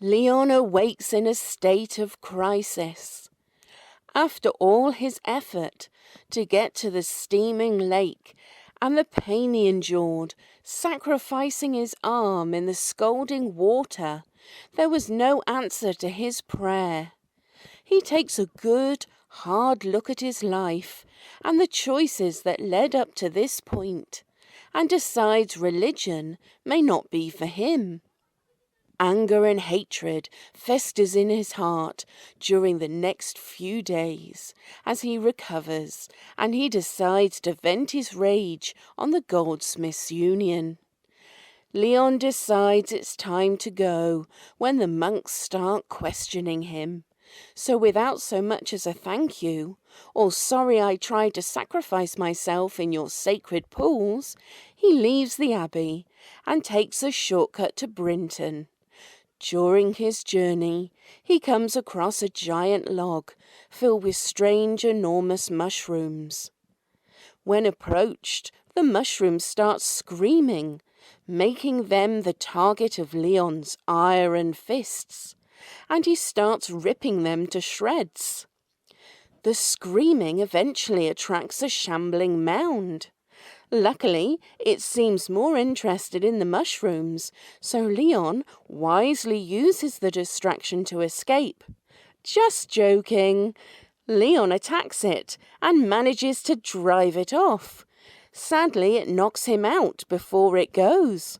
Leon awakes in a state of crisis. After all his effort to get to the steaming lake and the pain he endured, sacrificing his arm in the scalding water, there was no answer to his prayer. He takes a good, hard look at his life and the choices that led up to this point, and decides religion may not be for him. Anger and hatred festers in his heart during the next few days as he recovers, and he decides to vent his rage on the Goldsmiths' Union. Leon decides it's time to go when the monks start questioning him. So without so much as a thank you, or sorry I tried to sacrifice myself in your sacred pools, he leaves the abbey and takes a shortcut to Brinton. During his journey, he comes across a giant log filled with strange, enormous mushrooms. When approached, the mushrooms start screaming, making them the target of Leon's iron fists, and he starts ripping them to shreds. The screaming eventually attracts a shambling mound. Luckily, it seems more interested in the mushrooms, so Leon wisely uses the distraction to escape. Just joking. Leon attacks it and manages to drive it off. Sadly, it knocks him out before it goes.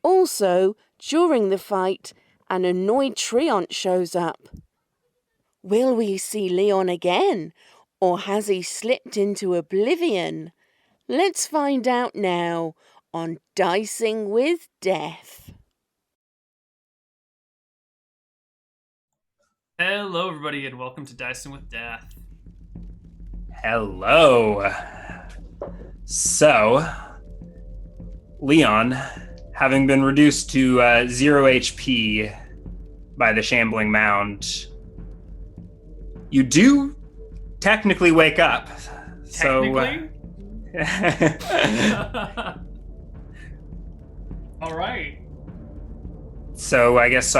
Also, during the fight, an annoyed Treant shows up. Will we see Leon again, or has he slipped into oblivion? Let's find out now on Dicing with Death. Hello, everybody, and welcome to Dicing with Death. Hello. So, Leon, having been reduced to 0 HP by the shambling mound, you do technically wake up. Technically? All right. So I guess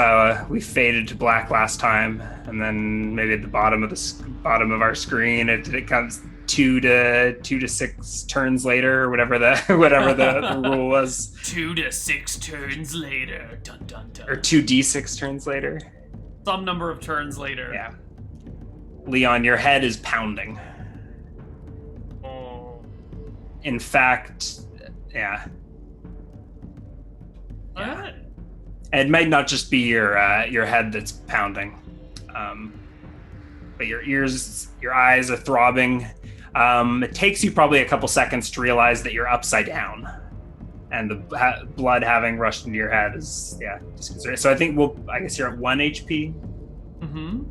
we faded to black last time, and then maybe at the bottom of our screen, it comes 2 to 6 turns later, or whatever the rule was. 2 to 6 turns later. Dun dun dun. Or 2d6 turns later. Some number of turns later. Yeah. Leon, your head is pounding. Oh. In fact, yeah. What? It might not just be your head that's pounding, but your ears, your eyes are throbbing. It takes you probably a couple seconds to realize that you're upside down, and the blood having rushed into your head is disconcerting. So I guess you're at 1 HP. Mm-hmm.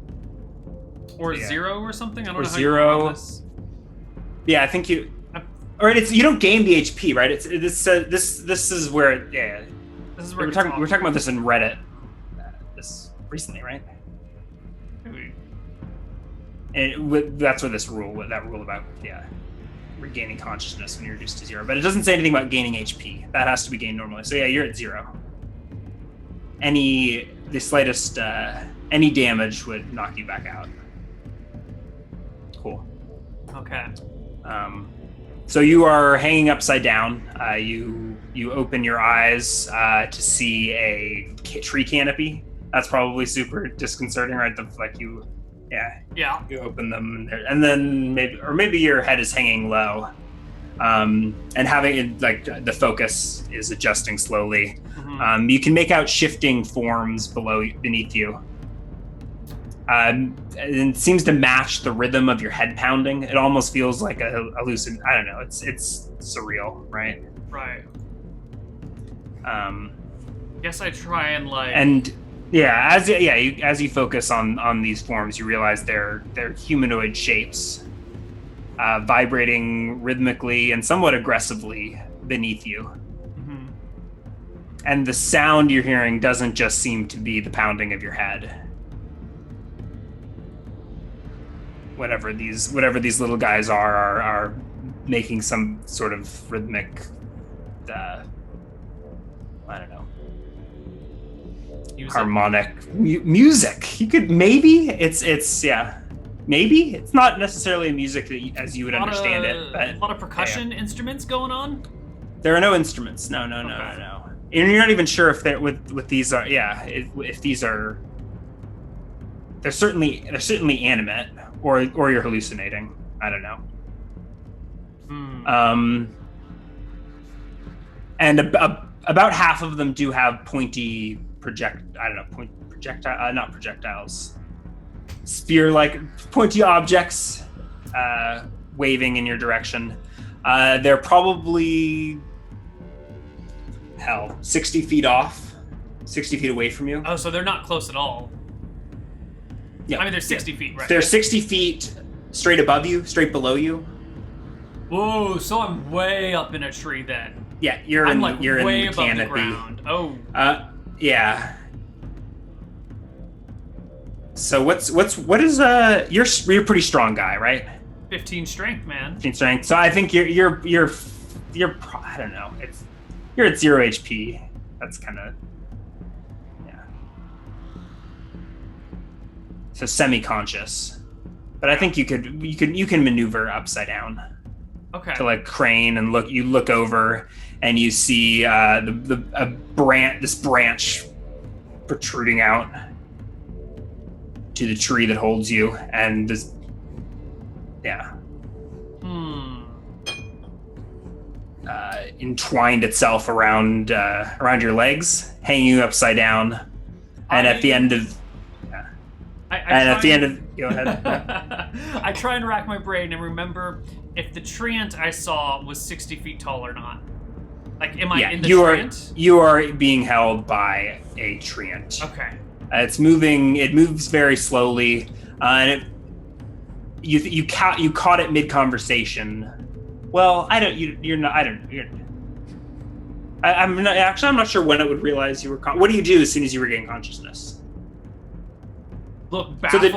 Or 0 or something. I don't know how 0. you roll this. Yeah, I think you. All right, you don't gain the HP, right? This is where This is where we were talking about this in Reddit this recently, right? And that's what that rule about regaining consciousness when you're reduced to 0. But it doesn't say anything about gaining HP. That has to be gained normally. So yeah, you're at 0. The slightest any damage would knock you back out. Cool. Okay. So you are hanging upside down. You open your eyes to see a tree canopy. That's probably super disconcerting, right? You open them, and then maybe your head is hanging low, and having it, the focus is adjusting slowly. Mm-hmm. You can make out shifting forms beneath you. And it seems to match the rhythm of your head pounding. It almost feels like a lucid. I don't know. It's surreal, right? Right. Guess I try and as you focus on these forms, you realize they're humanoid shapes, vibrating rhythmically and somewhat aggressively beneath you. Mm-hmm. And the sound you're hearing doesn't just seem to be the pounding of your head. Whatever these little guys are making some sort of rhythmic, I don't know, harmonic music. You could maybe it's yeah. Maybe it's not necessarily music that as you would understand it, but a lot of percussion instruments going on. There are no instruments. No. And you're not even sure if they're with these are if these are. They're certainly animate, or you're hallucinating. I don't know. And about half of them do have pointy not projectiles. Spear-like pointy objects waving in your direction. They're probably 60 feet off, 60 feet away from you. Oh, so they're not close at all. Yeah, I mean, they're 60 feet, right? They're 60 feet straight above you, straight below you. Whoa, so I'm way up in a tree then. Yeah, you're I'm in like you're way in the above canopy. the ground. Oh. Yeah. So what is you're a pretty strong guy, right? 15 strength, man. 15 strength. So I think you're I don't know. You're at 0 HP. That's kind of so semi-conscious. But I think you can maneuver upside down. Okay. To like crane and look. You look over and you see this branch protruding out to the tree that holds you, and this, entwined itself around your legs, hanging you upside down, and at the end of. Go ahead. I try and rack my brain and remember if the treant I saw was 60 feet tall or not. Like, am I in the treant? You are being held by a treant. Okay. It's moving. It moves very slowly, and you caught it mid conversation. Well, I don't. You're not. I don't. I'm not. Actually, I'm not sure when it would realize you were. What do you do as soon as you regain consciousness? Look, so the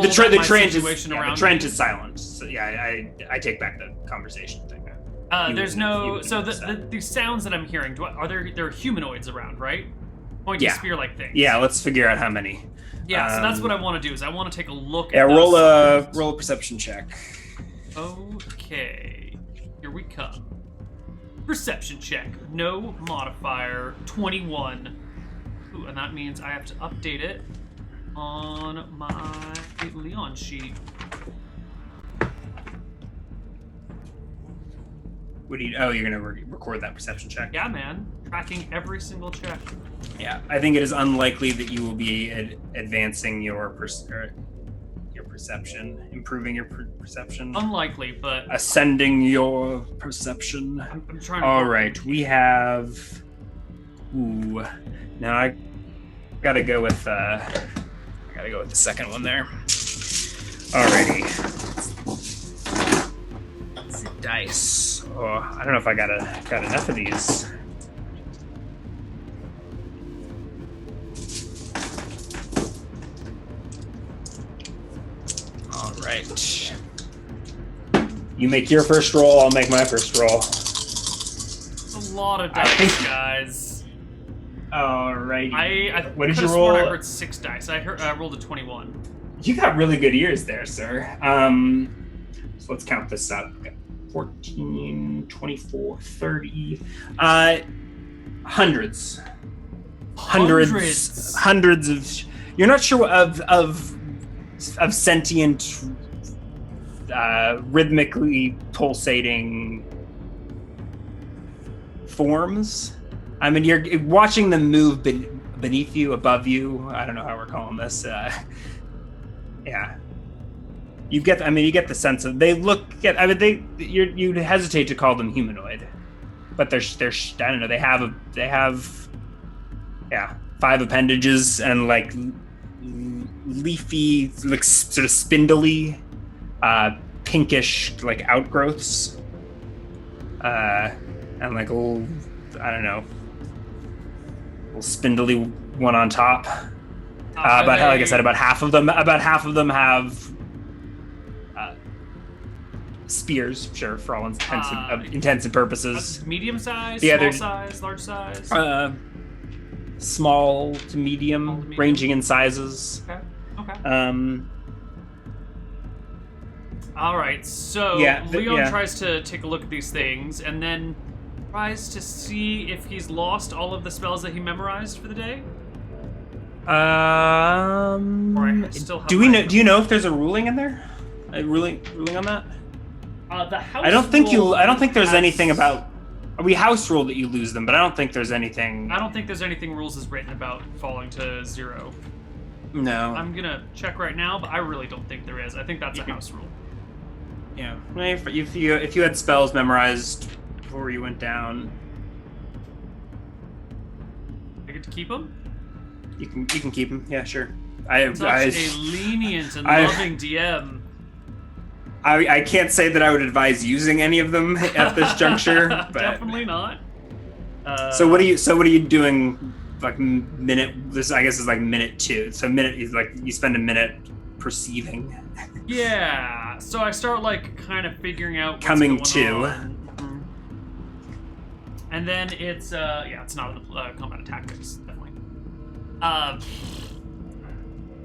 trend me. is silent. So yeah, I take back the conversation thing. There's no. So the sounds that I'm hearing, there are humanoids around, right? Pointy spear-like things. Yeah, let's figure out how many. Yeah, so that's what I want to do. Is I want to take a look. Yeah, roll a perception check. Okay, here we come. Perception check. No modifier. 21. Ooh, and that means I have to update it on my Leon sheet. You're gonna record that perception check? Yeah, man. Tracking every single check. Yeah, I think it is unlikely that you will be advancing your perception, improving your perception. Unlikely, but ascending your perception. I'm trying to. All right, we have. Ooh, now I gotta go with. Gotta go with the second one there. Alrighty. Let's see, dice. Oh, I don't know if I got enough of these. Alright. You make your first roll, I'll make my first roll. It's a lot of dice, guys. Alrighty. What did you roll? I heard 6 dice. I rolled a 21. You got really good ears there, sir. So let's count this up. 14, 24, 30. Hundreds of. You're not sure of sentient, rhythmically pulsating forms. I mean, you're watching them move beneath you, above you. I don't know how we're calling this. Yeah. You get the sense of they look at. I mean, you hesitate to call them humanoid, but they're I don't know. They have 5 appendages and like leafy, like sort of spindly, pinkish like outgrowths, and like little, I don't know, little spindly one on top. But like I said, about half of them have spears, sure, for all intents and purposes. Medium size, small size, large size. small to medium, ranging in sizes. Okay. All right, so Leon tries to take a look at these things and then tries to see if he's lost all of the spells that he memorized for the day. Do you know if there's a ruling in there? A ruling on that? The house. I don't think there's anything about. We house rule that you lose them, but I don't think there's anything. I don't think there's anything rules is written about falling to 0. No. I'm gonna check right now, but I really don't think there is. I think that's a house rule. Yeah. If you had spells memorized before you went down, I get to keep them. You can keep them. Yeah, sure. Such a lenient and loving DM. I can't say that I would advise using any of them at this juncture. But definitely not. So what are you doing? Like minute. This I guess is like minute 2. So minute is like you spend a minute perceiving. Yeah. So I start like kind of figuring out what's coming going to. On. And then it's it's not in the combat tactics, definitely.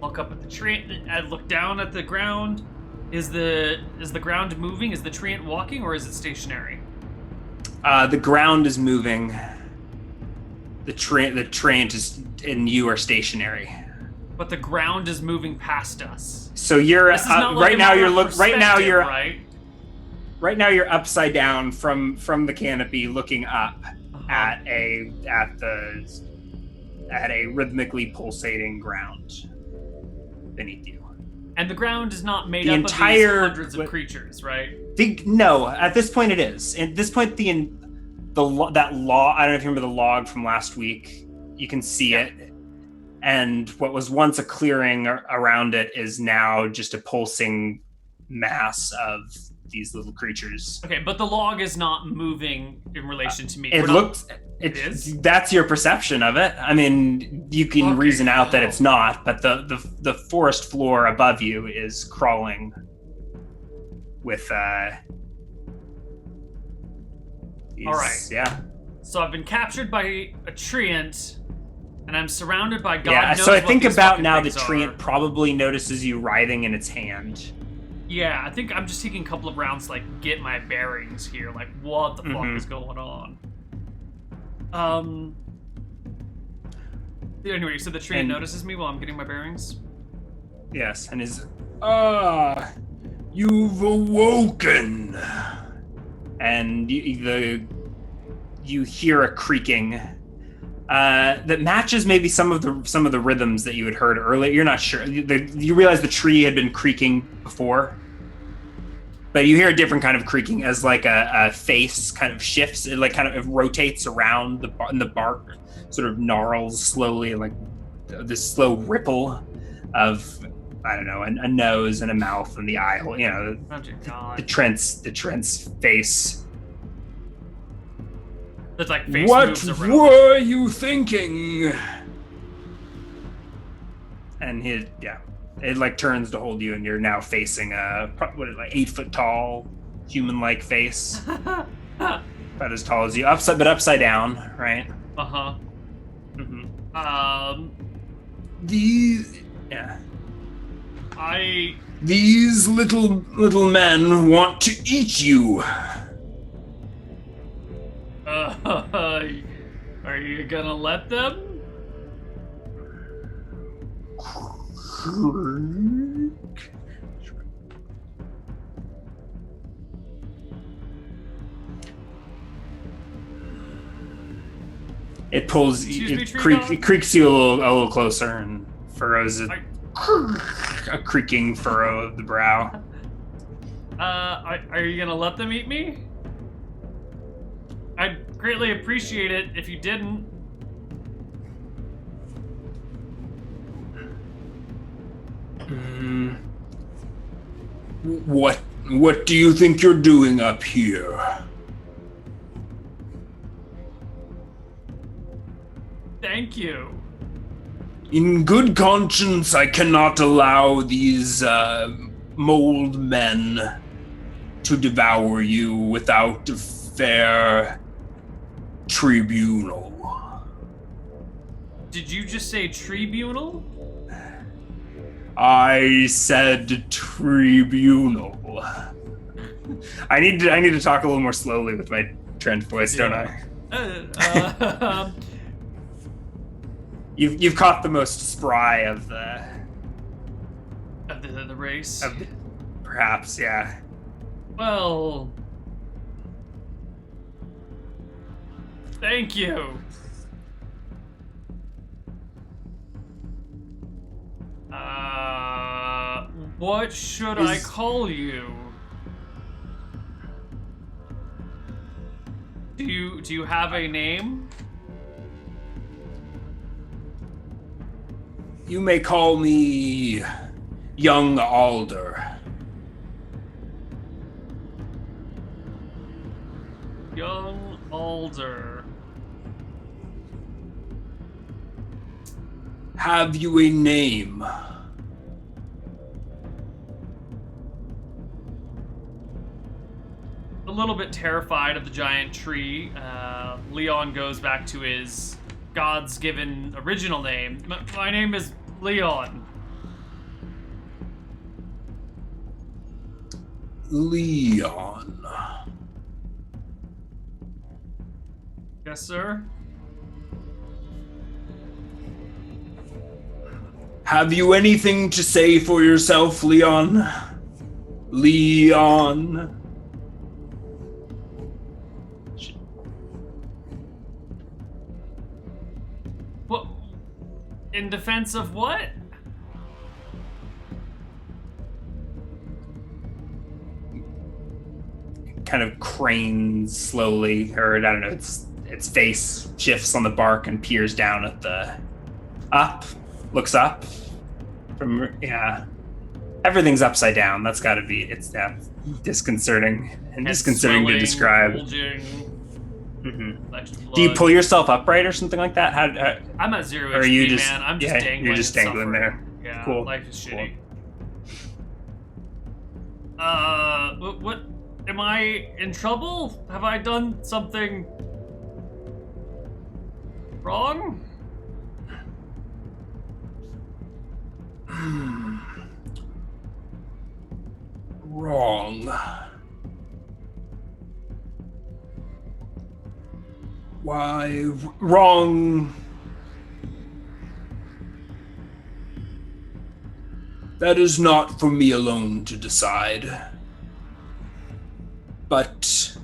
Look up at the tree. I look down at the ground. Is the ground moving? Is the treant walking, or is it stationary? The ground is moving. The treant is, and you are stationary. But the ground is moving past us. So you're right now. Right now you're upside down from the canopy, looking up at a rhythmically pulsating ground beneath you. And the ground is not made up of these hundreds of creatures, right? No, at this point it is. At this point, that log. I don't know if you remember the log from last week. You can see it, and what was once a clearing around it is now just a pulsing mass of these little creatures. Okay, but the log is not moving in relation to me. It is. That's your perception of it. I mean, you can reason out that it's not, but the forest floor above you is crawling with all right. Yeah. So I've been captured by a treant, and I'm surrounded by God knows so I what think these about fucking now the things treant are. probably notices you writhing in its hand. Yeah, I think I'm just taking a couple of rounds to like get my bearings here, like what the fuck is going on. Anyway, so the treant notices me while I'm getting my bearings? Yes, and you've awoken. And you hear a creaking that matches maybe some of the rhythms that you had heard earlier. You're not sure. You realize the tree had been creaking before, but you hear a different kind of creaking as like a face kind of shifts. It like it rotates around the bark, sort of gnarls slowly, like this slow ripple of, I don't know, a nose and a mouth and the eye. You know, the Trent's face. That's like face what moves around. were you thinking? And it like turns to hold you, and you're now facing a 8 foot tall human-like face, about as tall as you, upside down, right? These little men want to eat you. Are you gonna let them? It pulls. It creaks you a little closer and furrows a creaking furrow of the brow. Are you gonna let them eat me? I'd greatly appreciate it if you didn't. What do you think you're doing up here? Thank you. In good conscience, I cannot allow these mold men to devour you without a fair tribunal. Did you just say tribunal? I said tribunal. I need to talk a little more slowly with my Trent voice, don't I? You've caught the most spry of the race. Perhaps, yeah. Well, thank you. What should I call you? Do you have a name? You may call me Young Alder. Young Alder. Have you a name? A little bit terrified of the giant tree, Leon goes back to his God's given original name. My name is Leon. Leon. Yes, sir? Have you anything to say for yourself, Leon? Leon. What? In defense of what? Kind of cranes slowly, or I don't know, its face shifts on the bark and peers down at the looks up from, yeah. Everything's upside down. That's got to be, it's disconcerting and disconcerting to describe. Mm-hmm. Do you pull yourself upright or something like that? I'm at 0 or are HP, you just, man. I'm just dangling. You're just dangling suffering. there. Yeah, cool. life is shitty. What? Am I in trouble? Have I done something wrong? Wrong. Why, wrong. That is not for me alone to decide. But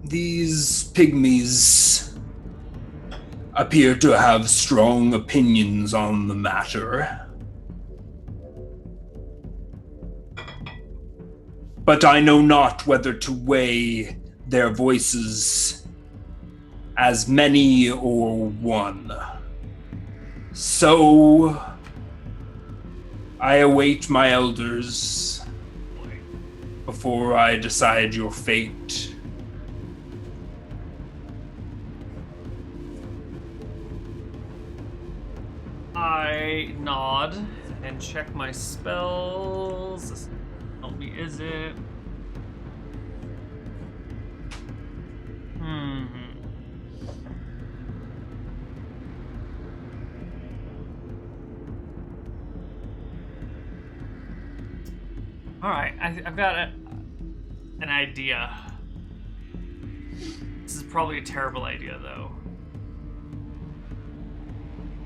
these pygmies appear to have strong opinions on the matter. But I know not whether to weigh their voices as many or one. So I await my elders before I decide your fate. I nod and check my spells. Help me, is it? All right, I've got an idea. This is probably a terrible idea, though.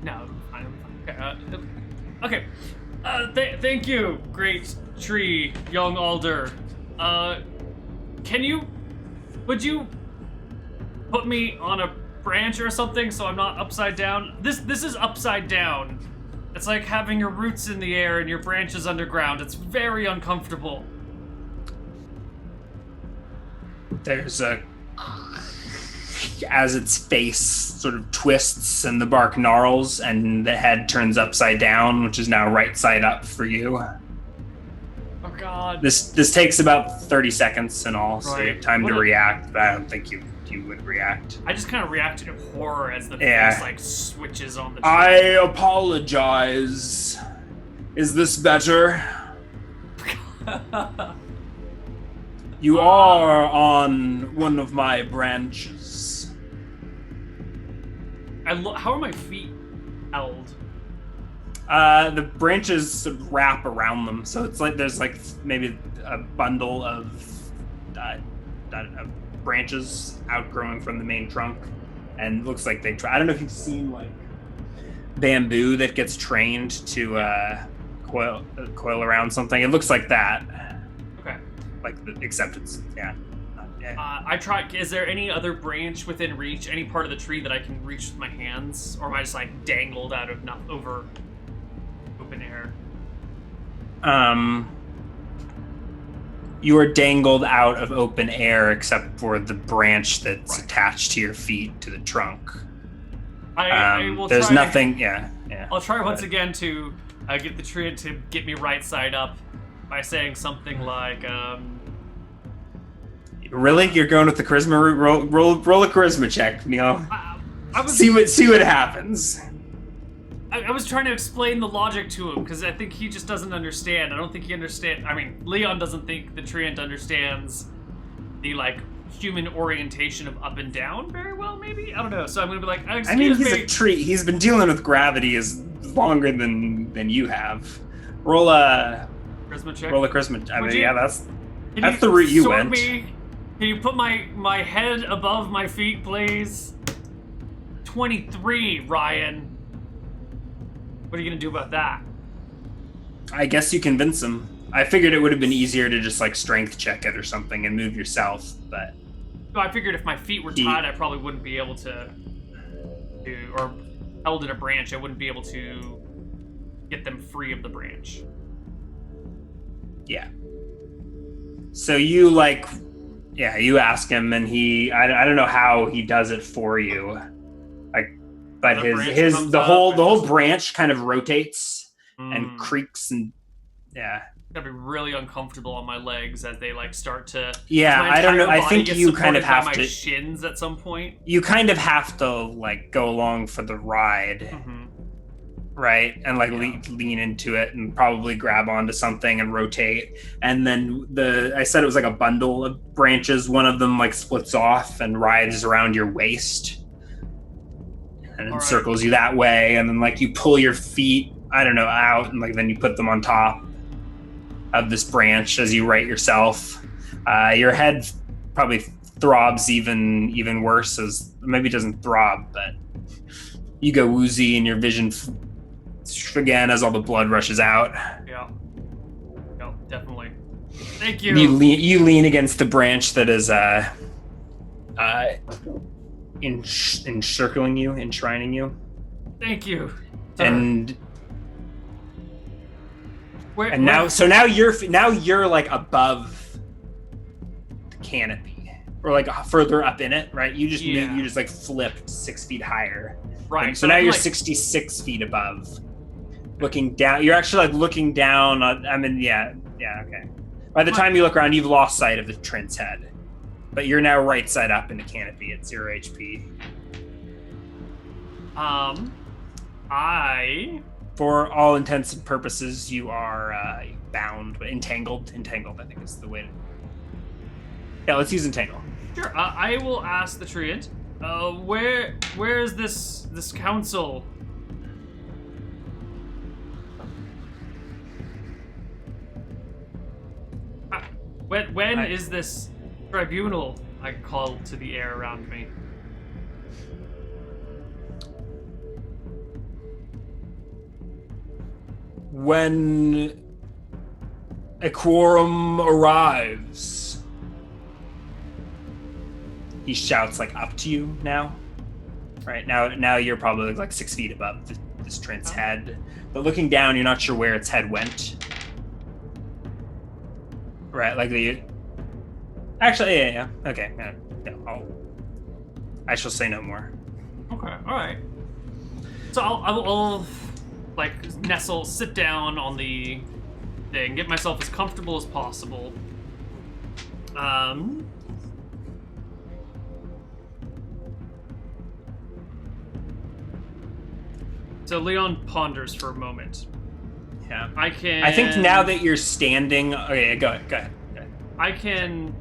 No, it'll be fine. Okay. Thank you, great tree, young alder. Would you put me on a branch or something so I'm not upside down? This is upside down. It's like having your roots in the air and your branches underground. It's very uncomfortable. There's as its face sort of twists and the bark gnarls and the head turns upside down, which is now right side up for you. Oh God. This takes about 30 seconds in all, so you have time to What react, but I don't think you would react. I just kind of reacted in horror as the face like switches on the tree. I apologize. Is this better? You are on one of my branches. How are my feet held? The branches sort of wrap around them, so it's like there's like maybe a bundle of branches outgrowing from the main trunk, and it looks like they try. I don't know if you've seen like bamboo that gets trained to coil around something. It looks like that. Okay. Like except it's I try. Is there any other branch within reach? Any part of the tree that I can reach with my hands, or am I just like dangled out of over open air? You are dangled out of open air, except for the branch that's attached to your feet to the trunk. I will. There's try nothing. Yeah. I'll try once again to get the tree to get me right side up by saying something like. Really? You're going with the charisma route? Roll a charisma check, Neal. See what happens. I was trying to explain the logic to him because I think he just doesn't understand. I don't think he understands. I mean, Leon doesn't think the treant understands the like human orientation of up and down very well. Maybe I don't know. So I'm gonna be like, excuse he's me. a tree. He's been dealing with gravity as longer than you have. Roll a charisma check. Roll a charisma. I mean, you, yeah, that's the route you went. Can you put my head above my feet, please? 23, Ryan. What are you gonna do about that? I guess you convince him. I figured it would have been easier to just like strength check it or something and move yourself, but. So I figured if my feet were tied, I probably wouldn't be able to, or held in a branch, I wouldn't be able to get them free of the branch. Yeah. So you like. Yeah, you ask him, and I don't know how he does it for you, like, but the whole branch kind of rotates and creaks, and yeah, gotta be really uncomfortable on my legs as they like start to. Yeah, I don't know. I think you kind of have to my shins at some point. You kind of have to like go along for the ride. Right, and like lean into it and probably grab onto something and rotate, and then I said it was like a bundle of branches. One of them like splits off and rides around your waist and encircles you that way, and then like you pull your feet, I don't know, out, and like then you put them on top of this branch as you right yourself. Your head probably throbs even worse, as maybe it doesn't throb, but you go woozy and your vision again as all the blood rushes out. Yeah, definitely. Thank you. You lean against the branch that is encircling you, enshrining you. Thank you. And now you're like above the canopy, or like further up in it, right? You just like flipped 6 feet higher. Right. And so now you're 66 feet above. Looking down, you're actually like looking down on, okay. By the time you look around, you've lost sight of the Trent's head. But you're now right side up in the canopy at 0 HP. For all intents and purposes, you are bound, but entangled. Entangled, I think is the way to... Yeah, let's use entangle. Sure, I will ask the treant, where is this council? When is this tribunal? I call to the air around me. When a quorum arrives. He shouts like up to you now. Right now you're probably like 6 feet above this Trent's head. But looking down, you're not sure where its head went. Right, like actually, yeah. Okay, yeah, I shall say no more. Okay, all right. So I'll like sit down on the thing, get myself as comfortable as possible. So Leon ponders for a moment. Yeah. I think now that you're standing... Okay, go ahead. I can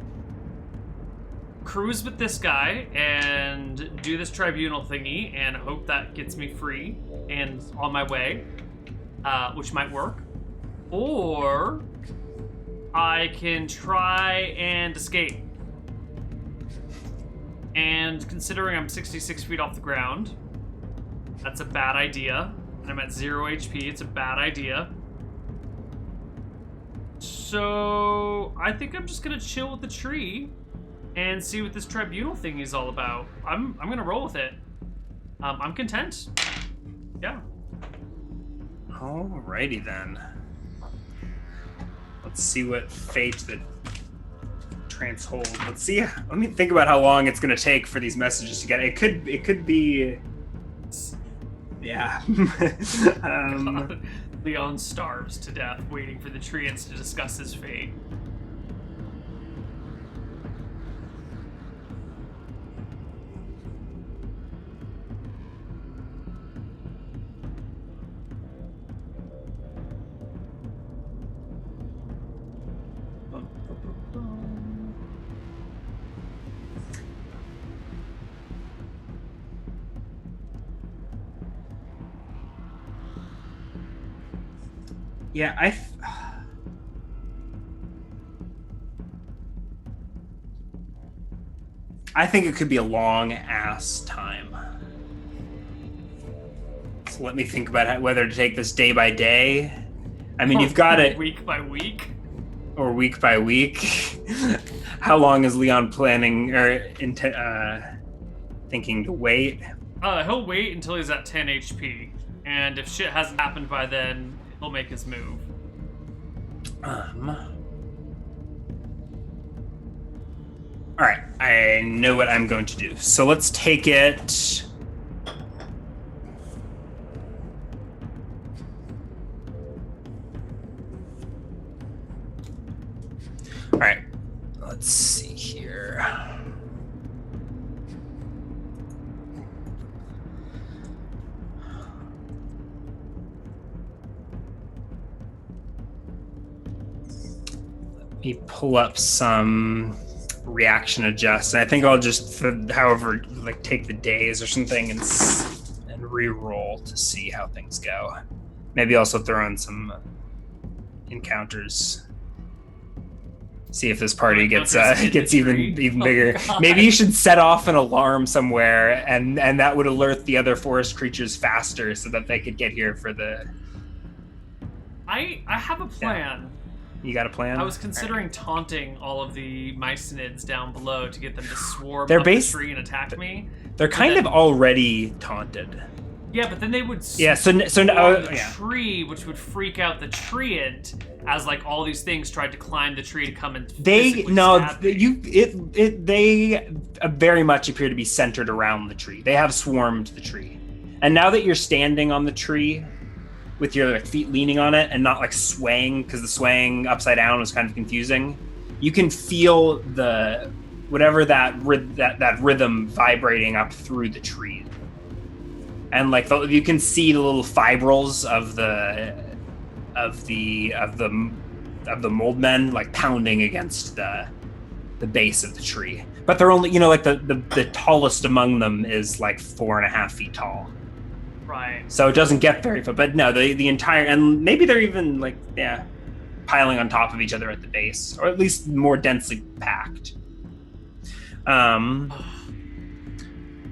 cruise with this guy and do this tribunal thingy and hope that gets me free and on my way, which might work. Or I can try and escape. And considering I'm 66 feet off the ground, that's a bad idea. And I'm at 0 HP, it's a bad idea. So I think I'm just gonna chill with the tree and see what this tribunal thing is all about. I'm gonna roll with it. I'm content. Yeah. Alrighty then. Let's see what fate the trance hold. Let's see. Let me think about how long it's gonna take for these messages to get. It could be. Yeah. Leon starves to death waiting for the treants to discuss his fate. Yeah, I think it could be a long ass time. So let me think about whether to take this day by day. I mean, you've got it week by week, or week by week. How long is Leon planning or thinking to wait? He'll wait until he's at 10 HP, and if shit hasn't happened by then, he'll make his move. All right, I know what I'm going to do. So let's take it. All right, let's see here. Let me pull up some reaction adjust. And I think I'll just, however, like take the days or something and re-roll to see how things go. Maybe also throw in some encounters. See if this party gets even bigger. God. Maybe you should set off an alarm somewhere, and that would alert the other forest creatures faster, so that they could get here for the. I have a plan. Yeah. You got a plan? I was considering taunting all of the mycenids down below to get them to swarm They're up the tree and attack me. They're kind of already taunted. Yeah, but then they would swarm the tree, which would freak out the treant as like all these things tried to climb the tree to come and they very much appear to be centered around the tree. They have swarmed the tree, and now that you're standing on the tree with your feet leaning on it and not like swaying, because the swaying upside down was kind of confusing, you can feel the whatever that rhythm vibrating up through the tree, and like you can see the little fibrils of the mold men like pounding against the base of the tree. But they're only, like the tallest among them is like 4.5 feet tall. Right. So it doesn't get very far. But no, the entire, and maybe they're even like, piling on top of each other at the base, or at least more densely packed.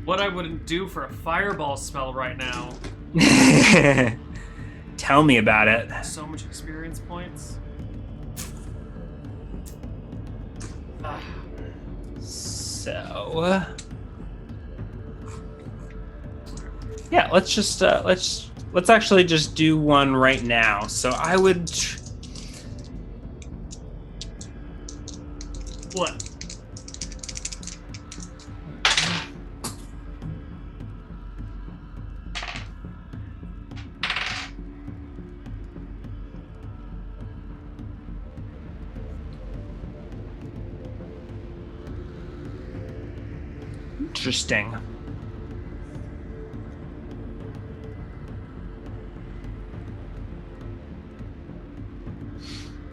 What I wouldn't do for a fireball spell right now. Tell me about it. So much experience points. So, yeah, let's actually just do one right now. So I would. What? Interesting.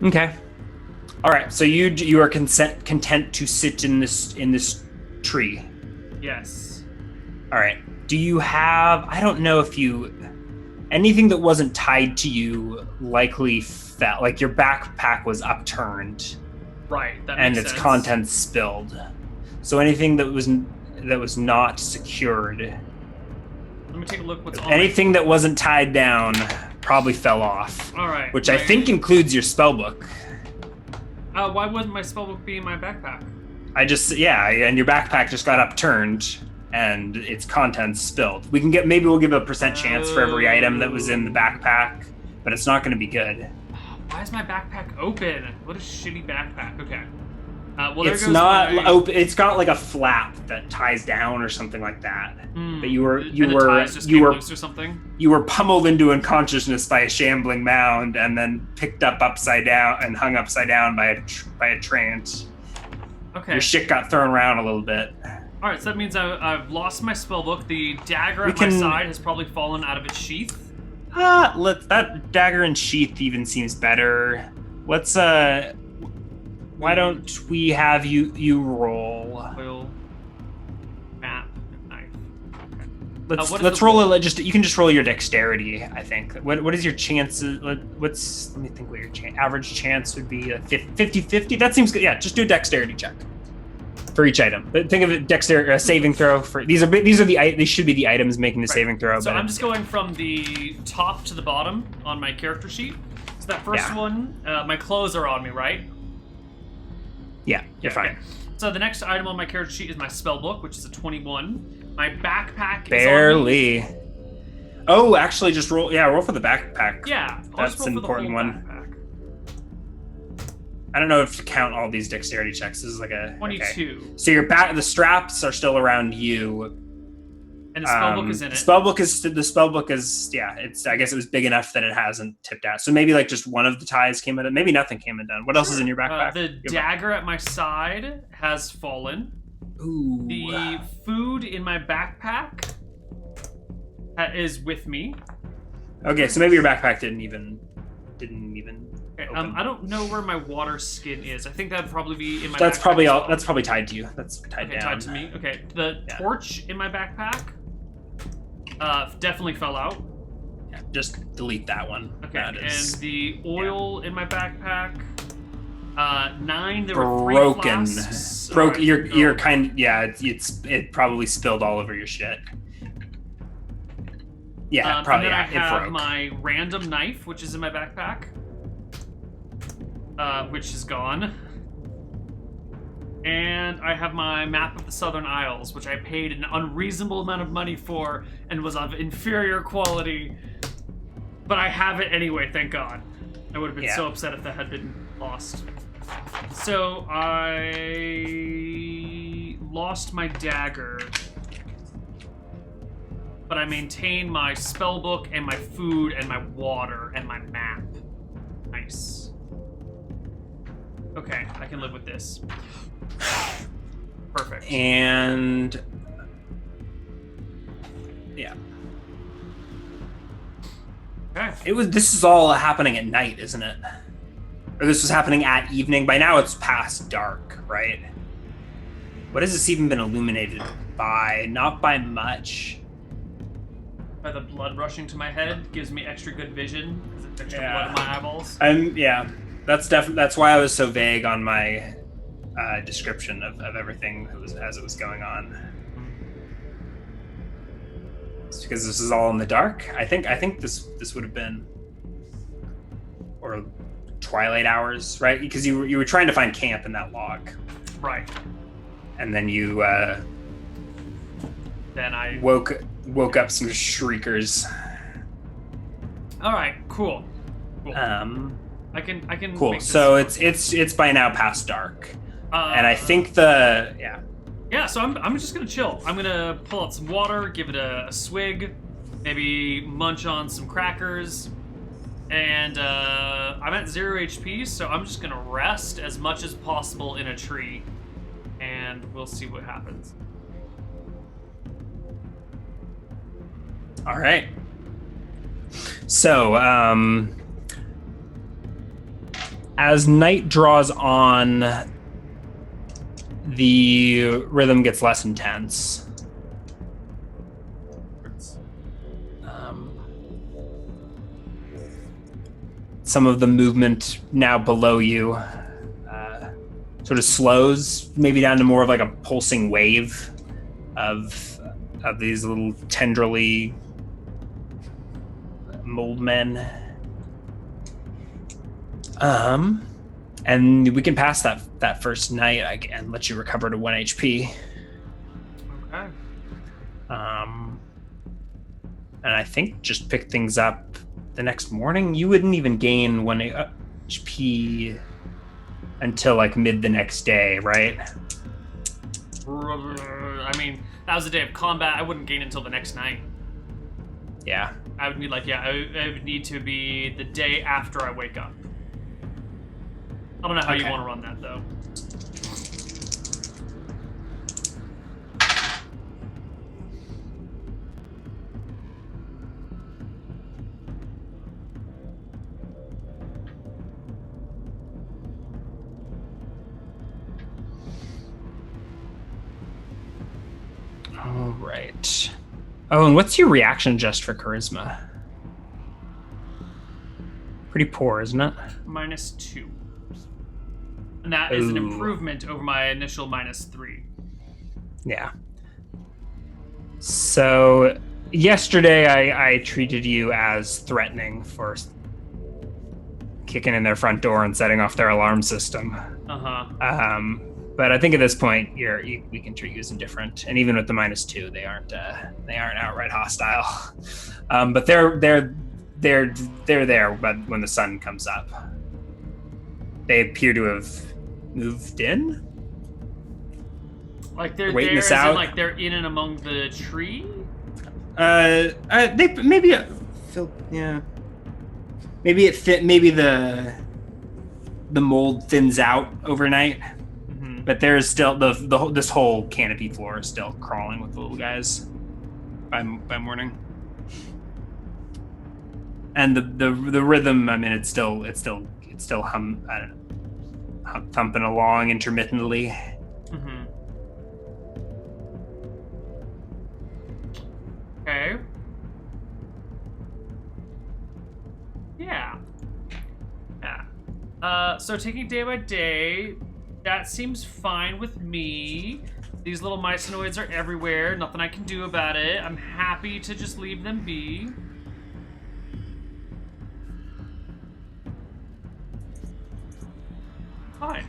Okay. All right. So you are content to sit in this tree. Yes. All right. Do you have? I don't know if you. Anything that wasn't tied to you likely fell. Like your backpack was upturned. Right. That and makes its sense. contents spilled. So anything that was not secured. Let me take a look. What's on Anything that wasn't tied down probably fell off. All right. Which I think includes your spellbook. Why wouldn't my spellbook be in my backpack? And your backpack just got upturned and its contents spilled. Maybe we'll give a percent chance for every item that was in the backpack, but it's not going to be good. Why is my backpack open? What a shitty backpack. Okay. It's not open. It's got like a flap that ties down or something like that. But you were loose or something. You were pummeled into unconsciousness by a shambling mound, and then picked up upside down and hung upside down by a trance. Okay. Your shit got thrown around a little bit. All right, so that means I've lost my spellbook. The dagger at my side has probably fallen out of its sheath. That dagger and sheath even seems better. Let's why don't we have you roll? Oil, map, knife. Okay. Let's roll it. You can just roll your dexterity. I think. What is your chances? Let me think. What your average chance would be? 50-50. That seems good. Yeah, just do a dexterity check for each item. But think of it, dexterity saving throw for these should be the items making the saving throw. So I'm just going from the top to the bottom on my character sheet. So that first one, my clothes are on me, right? Yeah, you're fine. Okay. So the next item on my character sheet is my spellbook, which is a 21. My backpack barely. is on me. Oh, actually, just roll. Yeah, roll for the backpack. Yeah, that's an important one. Backpack. I don't know if to count all these dexterity checks. This is like a 22. Okay. So the straps are still around you. And the spellbook is in it. The spellbook is it's. I guess it was big enough that it hasn't tipped out. So maybe like just one of the ties came undone. Maybe nothing came undone. What else is in your backpack? The dagger at my side has fallen. Ooh. The food in my backpack is with me. Okay, so maybe your backpack didn't even. Okay, I don't know where my water skin is. I think that'd probably be in my. That's backpack probably as all. well. That's probably tied to you. That's tied down. Tied to me. Okay, the torch in my backpack definitely fell out. Yeah, just delete that one. Okay, and the oil in my backpack. 9. There were 3 broken. flasks. Broke. You're kind. Yeah, it probably spilled all over your shit. Yeah, probably. And then I it have broke. my random knife, which is in my backpack, which is gone. And I have my map of the Southern Isles, which I paid an unreasonable amount of money for and was of inferior quality. But I have it anyway, thank God. I would have been so upset if that had been lost. So I lost my dagger, but I maintain my spellbook and my food and my water and my map. Nice. Okay, I can live with this. Perfect. And yeah. Okay. This is all happening at night, isn't it? Or this was happening at evening. By now it's past dark, right? What has this even been illuminated by? Not by much. By the blood rushing to my head gives me extra good vision because it's extra blood in my eyeballs. That's why I was so vague on my description of everything as it was going on. It's because this is all in the dark. I think this would have been or twilight hours, right? Because you were trying to find camp in that log, right? And then you then I woke up some shriekers. All right, cool. I can. Cool. Make this so work. it's by now past dark, and I think Yeah, so I'm just gonna chill. I'm gonna pull out some water, give it a swig, maybe munch on some crackers, and I'm at 0 HP, so I'm just gonna rest as much as possible in a tree, and we'll see what happens. All right. So, as night draws on, the rhythm gets less intense. Some of the movement now below you sort of slows, maybe down to more of like a pulsing wave of these little tendrily mold men. And we can pass that first night and let you recover to 1 HP. Okay. And I think just pick things up the next morning. You wouldn't even gain 1 HP until like mid the next day, right? I mean, that was a day of combat. I wouldn't gain until the next night. Yeah. I would be like, I would need to be the day after I wake up. I don't know how you want to run that, though. All right. Oh, and what's your reaction just for charisma? Pretty poor, isn't it? -2. And that is an improvement over my initial -3. Yeah. So yesterday I treated you as threatening for kicking in their front door and setting off their alarm system. But I think at this point we can treat you as indifferent, and even with the -2, they aren't outright hostile. But they're there, but when the sun comes up, they appear to have moved in. Like they're waiting there, this as out. in like they're in and among the tree. They maybe yeah. Maybe it fit. Maybe the mold thins out overnight. But there's still this whole canopy floor is still crawling with the little guys by morning. And the rhythm, I mean, it's still thumping along intermittently. Okay. Yeah. So taking day by day, that seems fine with me. These little mycenoids are everywhere. Nothing I can do about it. I'm happy to just leave them be. Fine.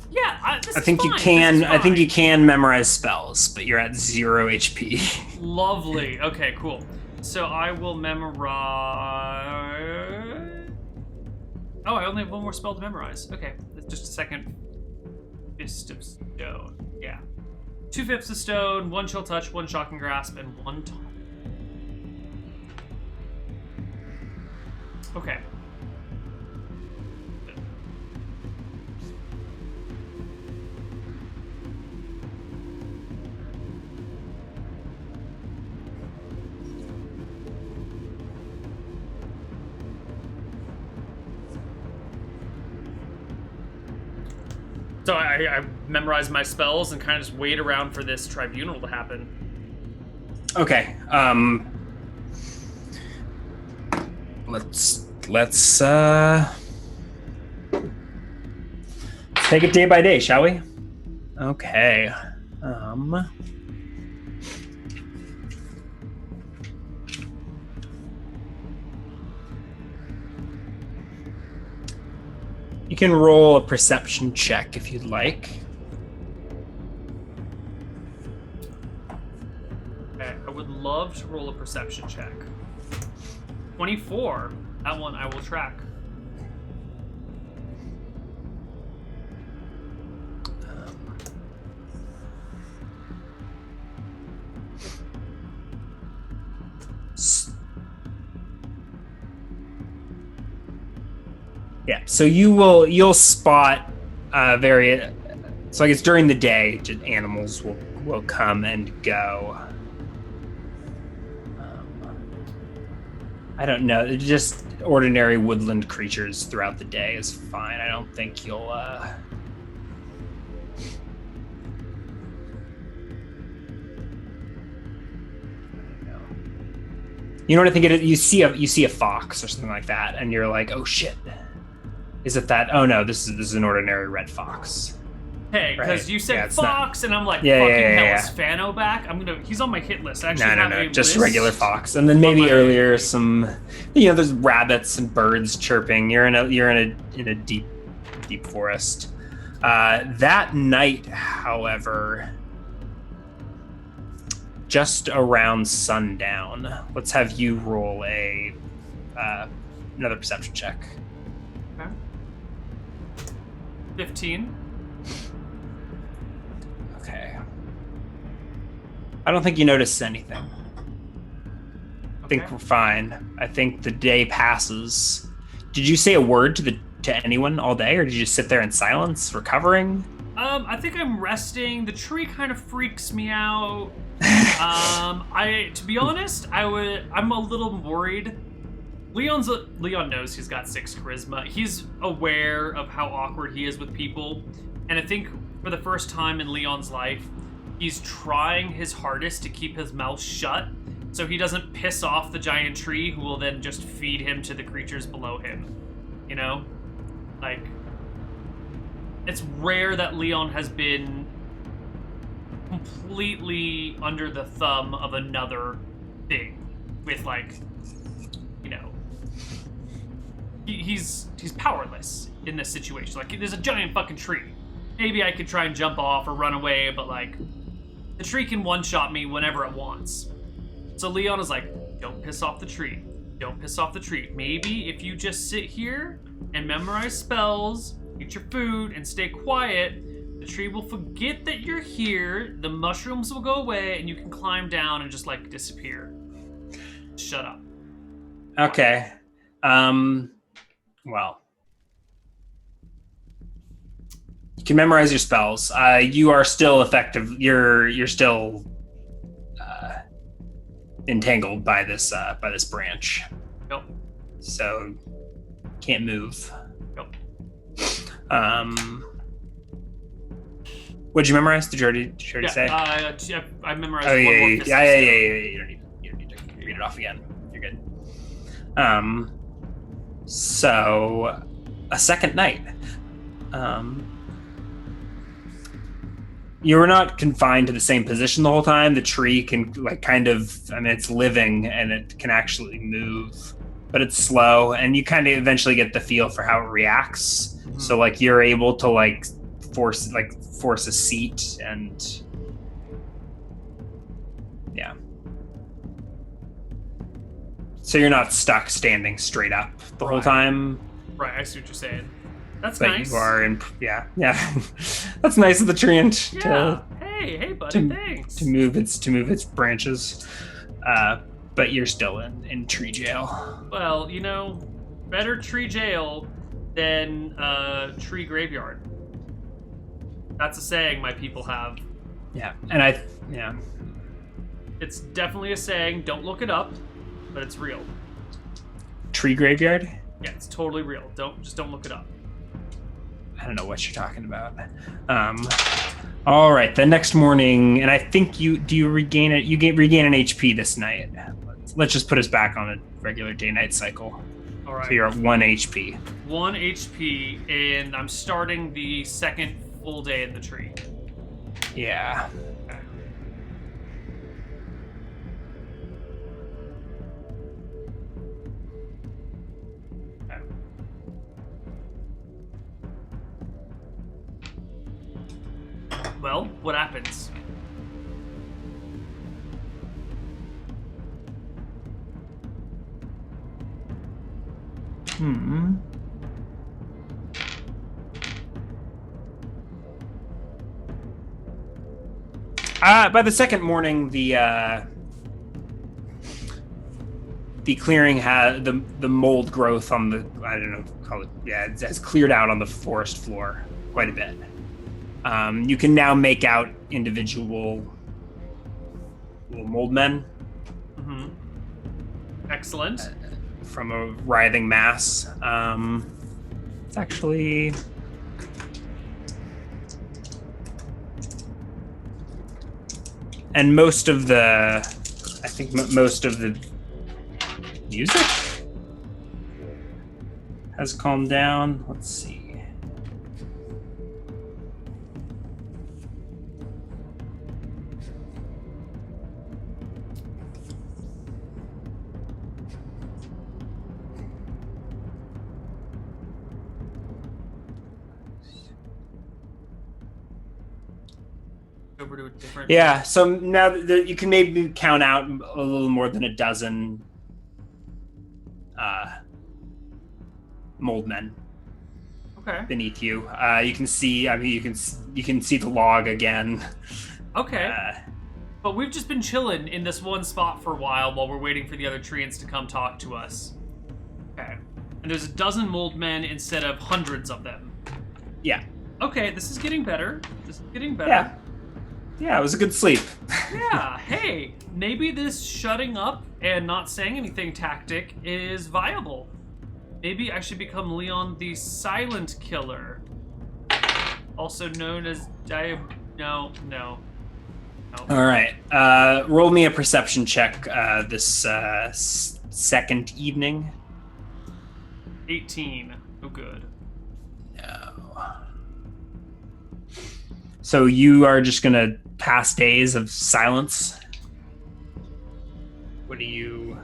Yeah, this I think is you fine. can. This is I think fine. you can memorize spells, but you're at 0 HP. Lovely. Okay, cool. So I will memorize. Oh, I only have 1 more spell to memorize. Okay, that's just a second. Fist of Stone. Yeah. 2 Fists of Stone, 1 Chill Touch, 1 Shocking Grasp, and 1 Taunt. Okay. So I memorized my spells and kind of just wait around for this tribunal to happen. Okay. Let's take it day by day, shall we? Okay. You can roll a perception check if you'd like. Okay, I would love to roll a perception check. 24. That one I will track. Yeah, so you'll spot so I guess during the day, just animals will come and go. I don't know, just ordinary woodland creatures throughout the day is fine. I don't think you'll You know what I think it is? You see a fox or something like that, and you're like, oh shit. Is it that? Oh no, this is an ordinary red fox. Hey, because Right. you said Yeah, it's fox, and I'm like, Yeah, fucking yeah, hell, yeah. is Fano back? He's on my hit list. I actually No, have a just list. regular fox, and then maybe my- earlier some, there's rabbits and birds chirping. You're in a deep forest. That night, however, just around sundown, let's have you roll another perception check. Okay. 15. Okay. I don't think you noticed anything. I think we're fine. I think the day passes. Did you say a word to anyone all day, or did you just sit there in silence, recovering? I think I'm resting. The tree kind of freaks me out. To be honest, I'm a little worried. Leon knows he's got 6 charisma. He's aware of how awkward he is with people, and I think for the first time in Leon's life, he's trying his hardest to keep his mouth shut so he doesn't piss off the giant tree, who will then just feed him to the creatures below him. You know? Like, it's rare that Leon has been completely under the thumb of another thing with, like, he's powerless in this situation. Like, there's a giant fucking tree. Maybe I could try and jump off or run away, but, like, the tree can one-shot me whenever it wants. So Leon is like, don't piss off the tree. Don't piss off the tree. Maybe if you just sit here and memorize spells, eat your food, and stay quiet, the tree will forget that you're here, the mushrooms will go away, and you can climb down and just, like, disappear. Shut up. Okay. Well, you can memorize your spells. You are still effective. You're still entangled by this branch. Nope. So can't move. Nope. What'd you memorize? Did you already say? I memorized Oh one more yeah. fist. You don't need to read it off again. You're good. So a second night. You're not confined to the same position the whole time. The tree can, like, it's living and it can actually move, but it's slow, and you kind of eventually get the feel for how it reacts. Mm-hmm. So, like, you're able to, like, force a seat, and yeah. So you're not stuck standing straight up the whole time. Right, I see what you're saying. That's but nice. You are in, yeah. That's nice of the tree Hey, buddy, thanks. To move its branches, but you're still in tree jail. Well, better tree jail than tree graveyard. That's a saying my people have. Yeah, It's definitely a saying. Don't look it up, but it's real. Tree graveyard? Yeah, it's totally real. Don't look it up. I don't know what you're talking about. All right, the next morning, and I think you regain it. You regain an HP this night. Let's just put us back on a regular day-night cycle. All right. So you're at 1 HP. 1 HP, and I'm starting the second full day in the tree. Yeah. Okay. Well, what happens? By the second morning, the clearing has the mold growth on the, I don't know, call it, yeah, it has cleared out on the forest floor quite a bit. You can now make out individual little mold men. Mm-hmm. Excellent. From a writhing mass. It's actually... And most of the music has calmed down. Let's see. Over to a different. Yeah, so now that you can maybe count out a little more than a dozen mold men Okay. beneath you. You can see. I mean, you can see the log again. Okay. But we've just been chilling in this one spot for a while we're waiting for the other treants to come talk to us. Okay. And there's a dozen mold men instead of hundreds of them. Yeah. Okay, this is getting better. Yeah. Yeah, it was a good sleep. Yeah, hey, maybe this shutting up and not saying anything tactic is viable. Maybe I should become Leon the Silent Killer. Also known as No. All right. Roll me a perception check this second evening. 18. Oh, good. No. So you are just gonna pass days of silence? What do you...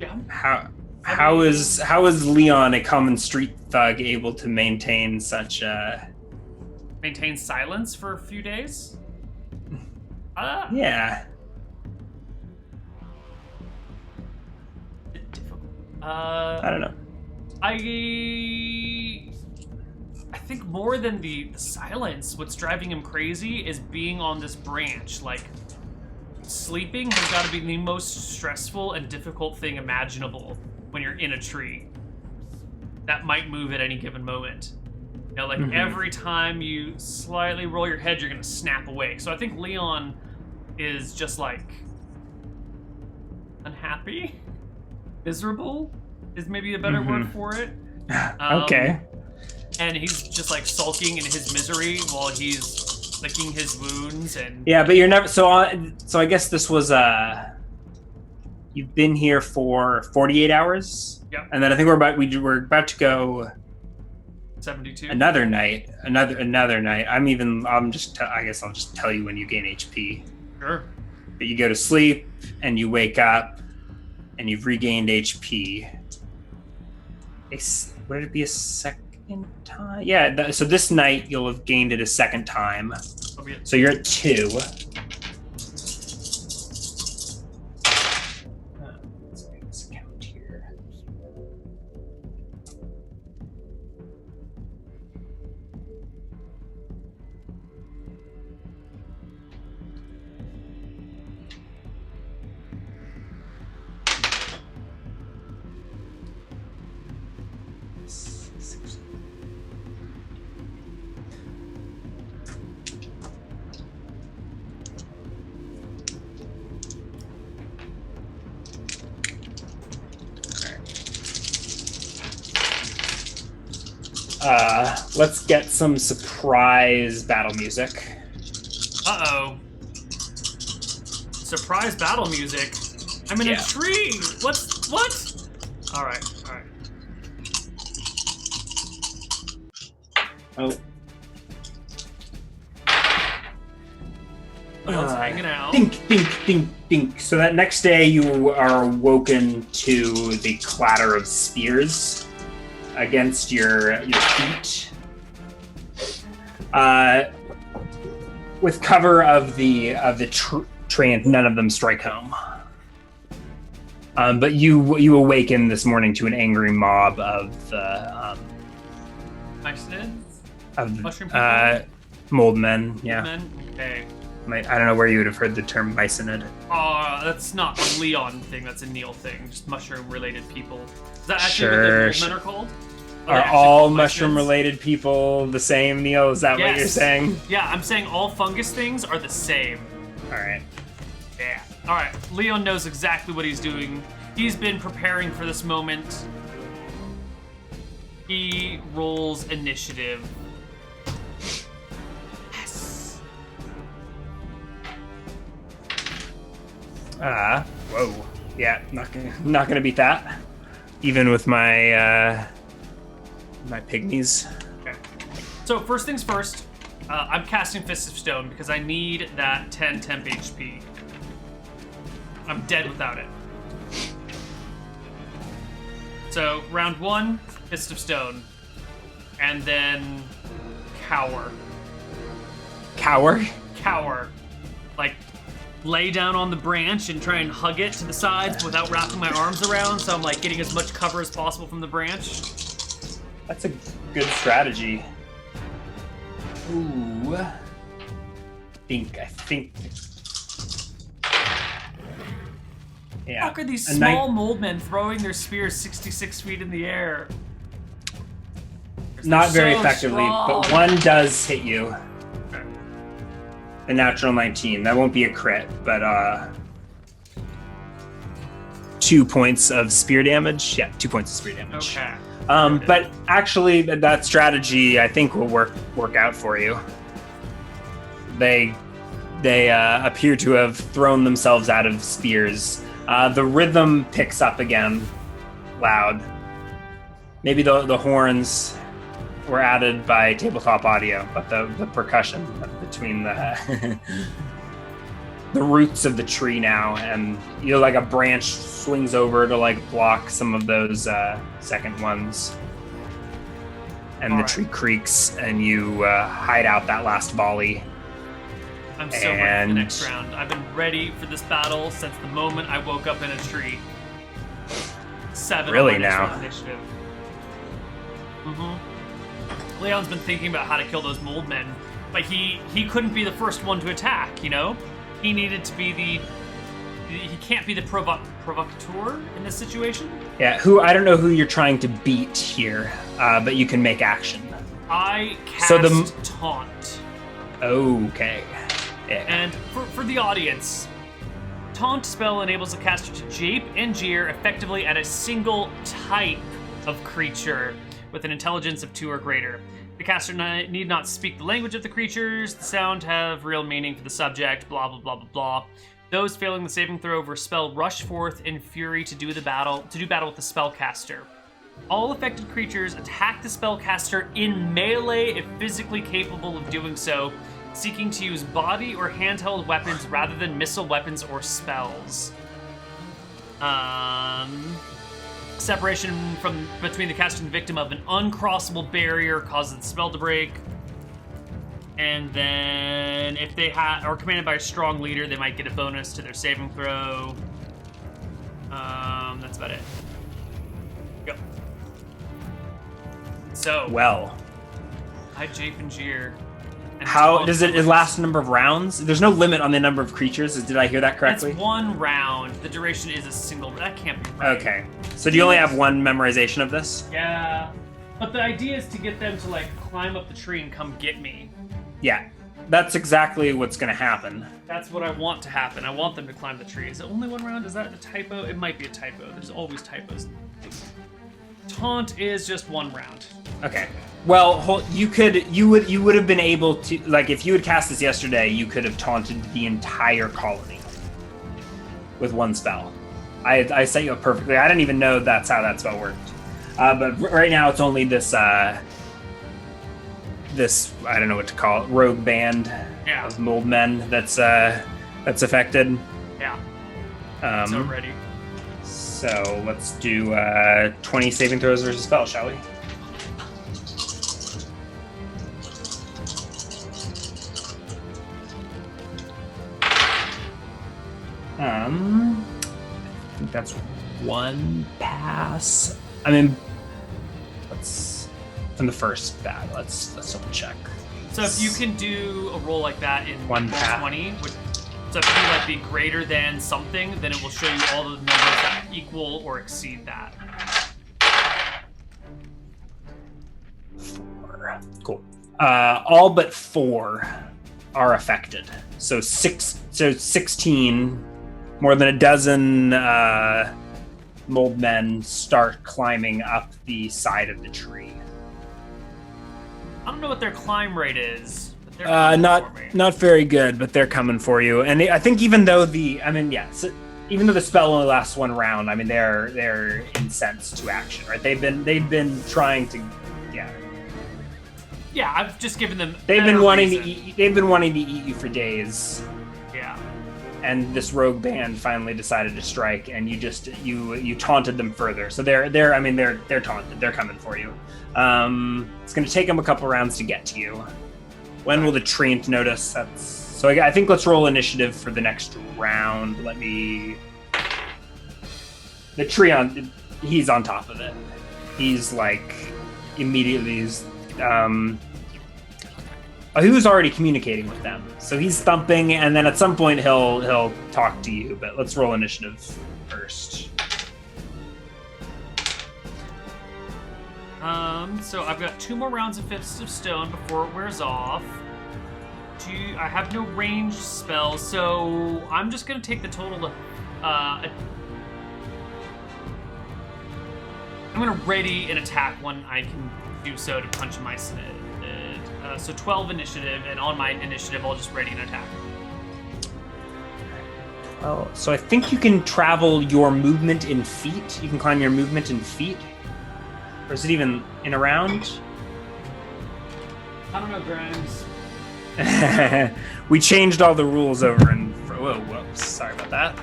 Yeah. How is Leon, a common street thug, able to maintain such a... Maintain silence for a few days? Yeah. Difficult. I don't know. I think more than the silence, what's driving him crazy is being on this branch. Like, sleeping has got to be the most stressful and difficult thing imaginable when you're in a tree. That might move at any given moment. You know, like every time you slightly roll your head, you're gonna snap awake. So I think Leon is just like unhappy, miserable is maybe a better word for it. Okay. And he's just like sulking in his misery while he's licking his wounds and... Yeah, but you're never... So I guess this was... You've been here for 48 hours? Yep. And then I think we're about to go... 72. Another night. I guess I'll just tell you when you gain HP. Sure. But you go to sleep, and you wake up, and you've regained HP. Would it be a second time? Yeah, so this night you'll have gained it a second time. So you're at 2. Let's make this count here. Let's get some surprise battle music. Uh-oh. Surprise battle music? I'm in a tree! What? Alright. Oh. Leon's hanging out. Dink, dink, dink, dink. So that next day you are woken to the clatter of spears against your feet. With cover of the tree, none of them strike home. But you awaken this morning to an angry mob of the Mushroom people? mold men. Yeah. Men? Okay. I don't know where you would have heard the term Myconid. That's not a Leon thing, that's a Neal thing. Just mushroom-related people. Is that actually Sure. what the mold men are called? Are all mushroom-related people the same, Neal? Is that what you're saying? Yeah, I'm saying all fungus things are the same. All right. Yeah. All right. Leon knows exactly what he's doing. He's been preparing for this moment. He rolls initiative. Yes. Whoa. Yeah, not gonna beat that. Even with my my pygmies. Okay. So first things first, I'm casting Fist of Stone because I need that 10 temp HP. I'm dead without it. So round 1, Fist of Stone, and then Cower. Cower. Like, lay down on the branch and try and hug it to the sides without wrapping my arms around, so I'm like getting as much cover as possible from the branch. That's a good strategy. Ooh. I think. Yeah. How are these small mold men throwing their spears 66 feet in the air? Not very so effectively, strong. but one does hit you. A natural 19. That won't be a crit, but 2 points of spear damage. Yeah, 2 points of spear damage. Okay. But actually, that strategy I think will work out for you. They appear to have thrown themselves out of spears. The rhythm picks up again, loud. Maybe the horns were added by tabletop audio, but the percussion between the the roots of the tree now, and like a branch swings over to like block some of those second ones, and the tree creaks, and you hide out that last volley. I'm so ready for the next round. I've been ready for this battle since the moment I woke up in a tree. 7 Really on now? Initiative. Leon's been thinking about how to kill those mold men, but he couldn't be the first one to attack, you know? He needed to be he can't be the provocateur in this situation. Yeah, I don't know who you're trying to beat here, but you can make action. I cast Taunt. Okay. Yeah. And for the audience, Taunt spell enables the caster to jape and jeer effectively at a single type of creature with an intelligence of 2 or greater. The caster need not speak the language of the creatures. The sound have real meaning for the subject. Blah blah blah blah blah. Those failing the saving throw over spell rush forth in fury to do battle with the spellcaster. All affected creatures attack the spellcaster in melee if physically capable of doing so, seeking to use body or handheld weapons rather than missile weapons or spells. Separation between the caster and victim of an uncrossable barrier causes the spell to break. And then if they are commanded by a strong leader, they might get a bonus to their saving throw. That's about it. Go. So Well, I jape and jeer. And how does it last a number of rounds? There's no limit on the number of creatures. Did I hear that correctly? That's 1 round. The duration is a single. That can't be right. Okay. So do you only have one memorization of this? Yeah. But the idea is to get them to like climb up the tree and come get me. Yeah. That's exactly what's going to happen. That's what I want to happen. I want them to climb the tree. Is it only 1 round? Is that a typo? It might be a typo. There's always typos. Taunt is just 1 round. Okay. Well, you would have been able to, like, if you had cast this yesterday, you could have taunted the entire colony with 1 spell. I set you up perfectly. I didn't even know that's how that spell worked. But right now it's only this I don't know what to call it, rogue band of mold men that's affected. Yeah. So ready. So let's do 20 saving throws versus spell, shall we? I think that's 1 pass. I mean, from the first bad. Let's double check. So if you can do a roll like that in 1 pass. 20, so if you like be greater than something, then it will show you all the numbers that equal or exceed that. 4. Cool. All but 4 are affected. So 16. More than a dozen mold men start climbing up the side of the tree. I don't know what their climb rate is. But they're coming for me. Not very good, but they're coming for you. And I think even though even though the spell only lasts one round, I mean they're incensed to action, right? They've been trying to, yeah. Yeah, I've just given them. They've been wanting to eat. They've been wanting to eat you for days. Yeah. And this rogue band finally decided to strike, and you taunted them further. So they're taunted. They're coming for you. It's going to take them a couple rounds to get to you. When will the treant notice? So I think let's roll initiative for the next round. The treant, he's on top of it. He's like immediately. He was already communicating with them, so he's thumping, and then at some point he'll talk to you. But let's roll initiative first. So I've got 2 more rounds of Fists of Stone before it wears off. I have no ranged spells, so I'm just gonna take the total to. I'm gonna ready an attack when I can do so to punch Mycinid. So 12 initiative, and on my initiative, I'll just ready an attack. Oh, so I think you can travel your movement in feet. You can climb your movement in feet. Or is it even in a round? I don't know, Grimes. We changed all the rules over and... Whoops. Sorry about that.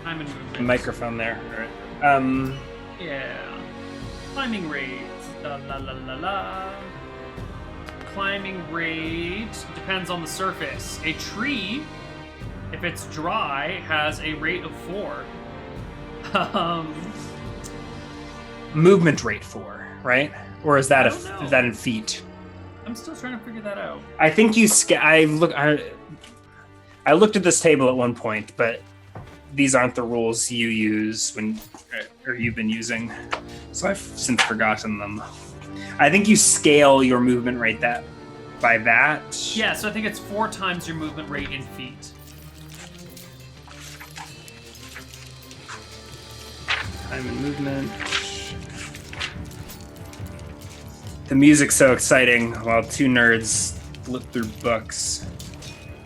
I'm in movement. Microphone there. All right. Yeah. Climbing rate. La la la la la. Climbing rate depends on the surface. A tree, if it's dry, has a rate of 4. Movement rate 4, right? Or is that is that in feet? I'm still trying to figure that out. I think I looked at this table at one point, but these aren't the rules you use or you've been using, so I've since forgotten them. I think you scale your movement rate by that. Yeah, so I think it's 4 times your movement rate in feet. Time and movement. The music's so exciting while 2 nerds flip through books.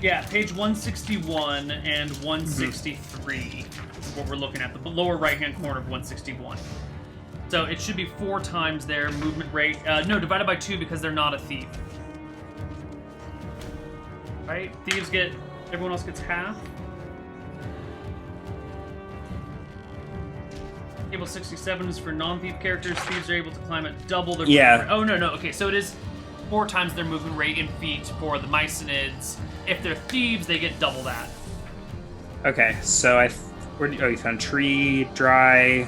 Yeah, page 161 and 163 is what we're looking at, the lower right-hand corner of 161. So it should be 4 times their movement rate. No, divided by 2 because they're not a thief. Right? Thieves everyone else gets half. Table 67 is for non-thief characters. Thieves are able to climb at double their movement rate. Oh, no. Okay, so it is 4 times their movement rate in feet for the Mycinids. If they're thieves, they get double that. Okay, so you found tree, dry.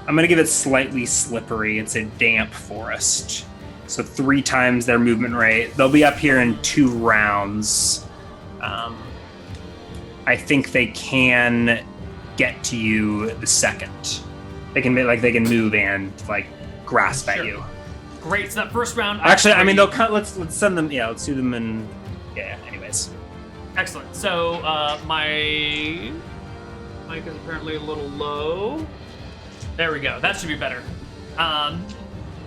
I'm gonna give it slightly slippery. It's a damp forest. So 3 times their movement rate. They'll be up here in 2 rounds. I think they can get to you the second. They can move and grasp at you. Great. So that first round. Actually, I mean they'll cut. Let's send them. Yeah, let's do them in. Yeah. Anyways. Excellent. So my mic is apparently a little low. There we go. That should be better.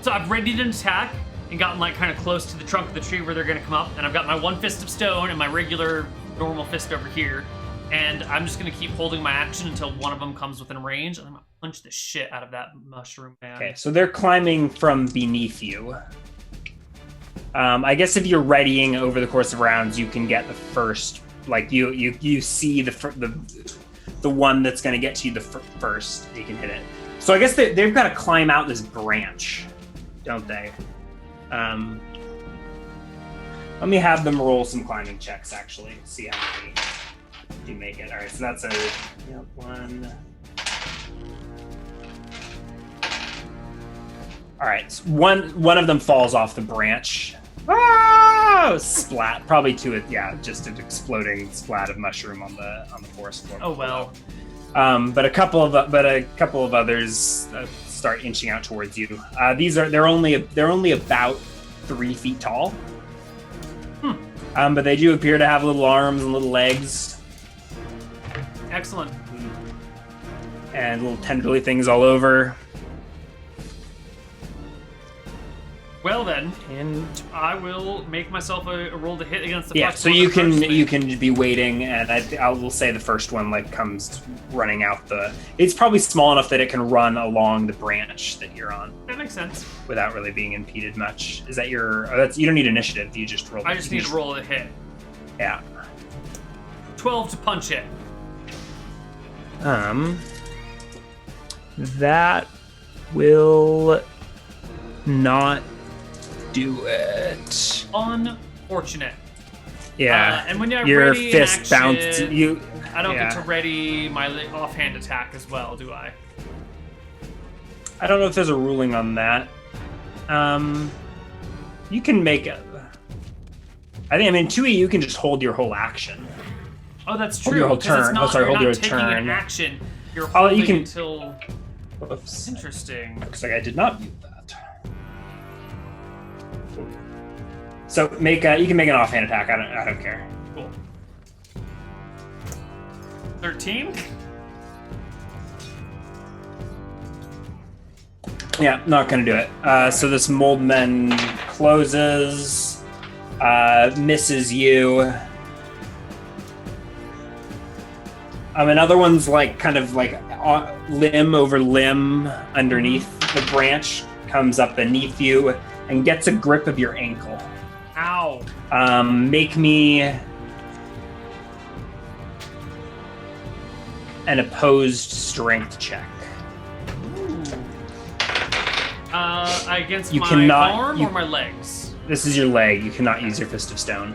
So I've readied an attack and gotten kind of close to the trunk of the tree where they're going to come up, and I've got my 1 fist of stone and my regular normal fist over here, and I'm just going to keep holding my action until one of them comes within range, and I'm going to punch the shit out of that mushroom man. Okay, so they're climbing from beneath you. I guess if you're readying over the course of rounds, you can get the first. You see the one that's going to get to you the first. You can hit it. So I guess they've got to climb out this branch, don't they? Let me have them roll some climbing checks, actually. See how many you make it. All right, so that's a 1. All right, so one of them falls off the branch. Ah! Splat, probably to it. Yeah, just an exploding splat of mushroom on the forest floor. Oh well. But a couple of others start inching out towards you. They're only about 3 feet tall. But they do appear to have little arms and little legs. Excellent. And little tendrily things all over. Well then, And I will make myself a roll to hit against the yeah, first so one you that approaches can me. you can be waiting, and I will say the first one like comes running out the. It's probably small enough that it can run along the branch that you're on That makes sense. without really being impeded much. Is that your? That's you don't need initiative. You just roll. I just need to roll a hit. Yeah. 12 to punch it. That will not do it. Unfortunate. Yeah. And when I your ready fist in action, bounced. You. I don't yeah. get to ready my offhand attack as well, do I? I don't know if there's a ruling on that. You can make it. I mean, 2E, you can just hold your whole action. Oh, that's Hold true. your whole 'cause turn. It's not, Oh, sorry, you're hold not your taking turn. an action. You're Oh, holding you can- until. Whoops. Interesting. Looks like I did not mute that. So you can make an offhand attack. I don't care. Cool. 13. Yeah, not gonna do it. So this Moldman closes, misses you. Another one's like kind of like limb over limb underneath the branch, comes up beneath you and gets a grip of your ankle. Ow. Make me an opposed strength check. Against You my cannot- arm you- or my legs? This is your leg. You cannot use your Fist of Stone.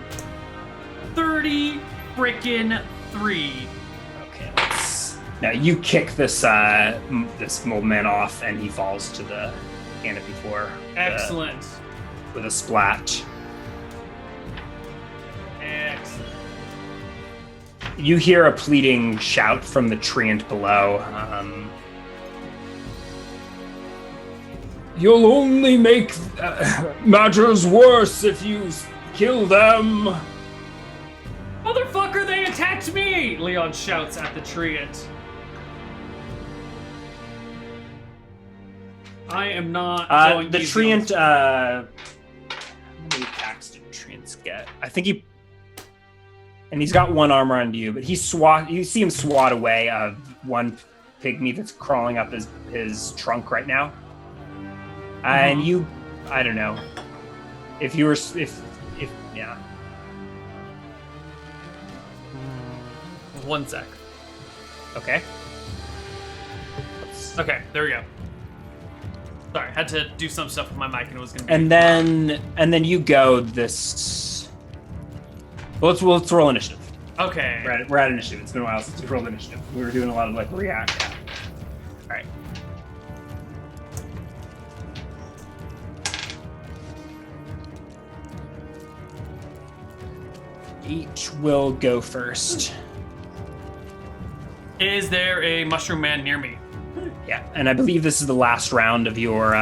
30 frickin' 3. Okay, now you kick this this mold man off, and he falls to the canopy floor. Excellent. With a splat. Excellent. You hear a pleading shout from the treant below. You'll only make matters worse if you kill them. Motherfucker, they attacked me! Leon shouts at the treant. I am not going The easy on- treant. How many attacks did treants get? I think he. And he's got one armor on you, but you see him swat away one pygmy that's crawling up his trunk right now. And you, I don't know, if you were, if yeah. 1 sec. Okay. Okay, there we go. Sorry, had to do some stuff with my mic and it was gonna be. And then you go this. Well, let's roll initiative. Okay. We're at initiative. It's been a while since we rolled initiative. We were doing a lot of like react. All right. Each will go first. Is there a mushroom man near me? Yeah, and I believe this is the last round of your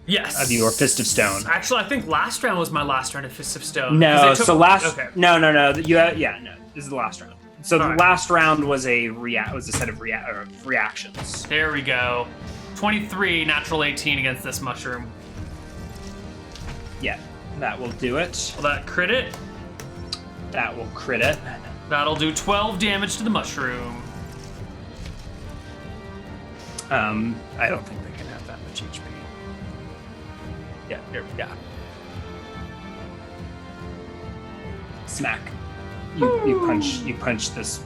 Yes. of your Fist of Stone. Actually, I think last round was my last round of Fist of Stone. No, 'cause it took- so last Okay. no. No, this is the last round. So the Alright. last round was a set of reactions. There we go. 23, natural 18 against this mushroom. Yeah, that will do it. Will that crit it? That will crit it. That'll do 12 damage to the mushroom. I don't think they can have that much HP. Yeah. Smack. You punch this.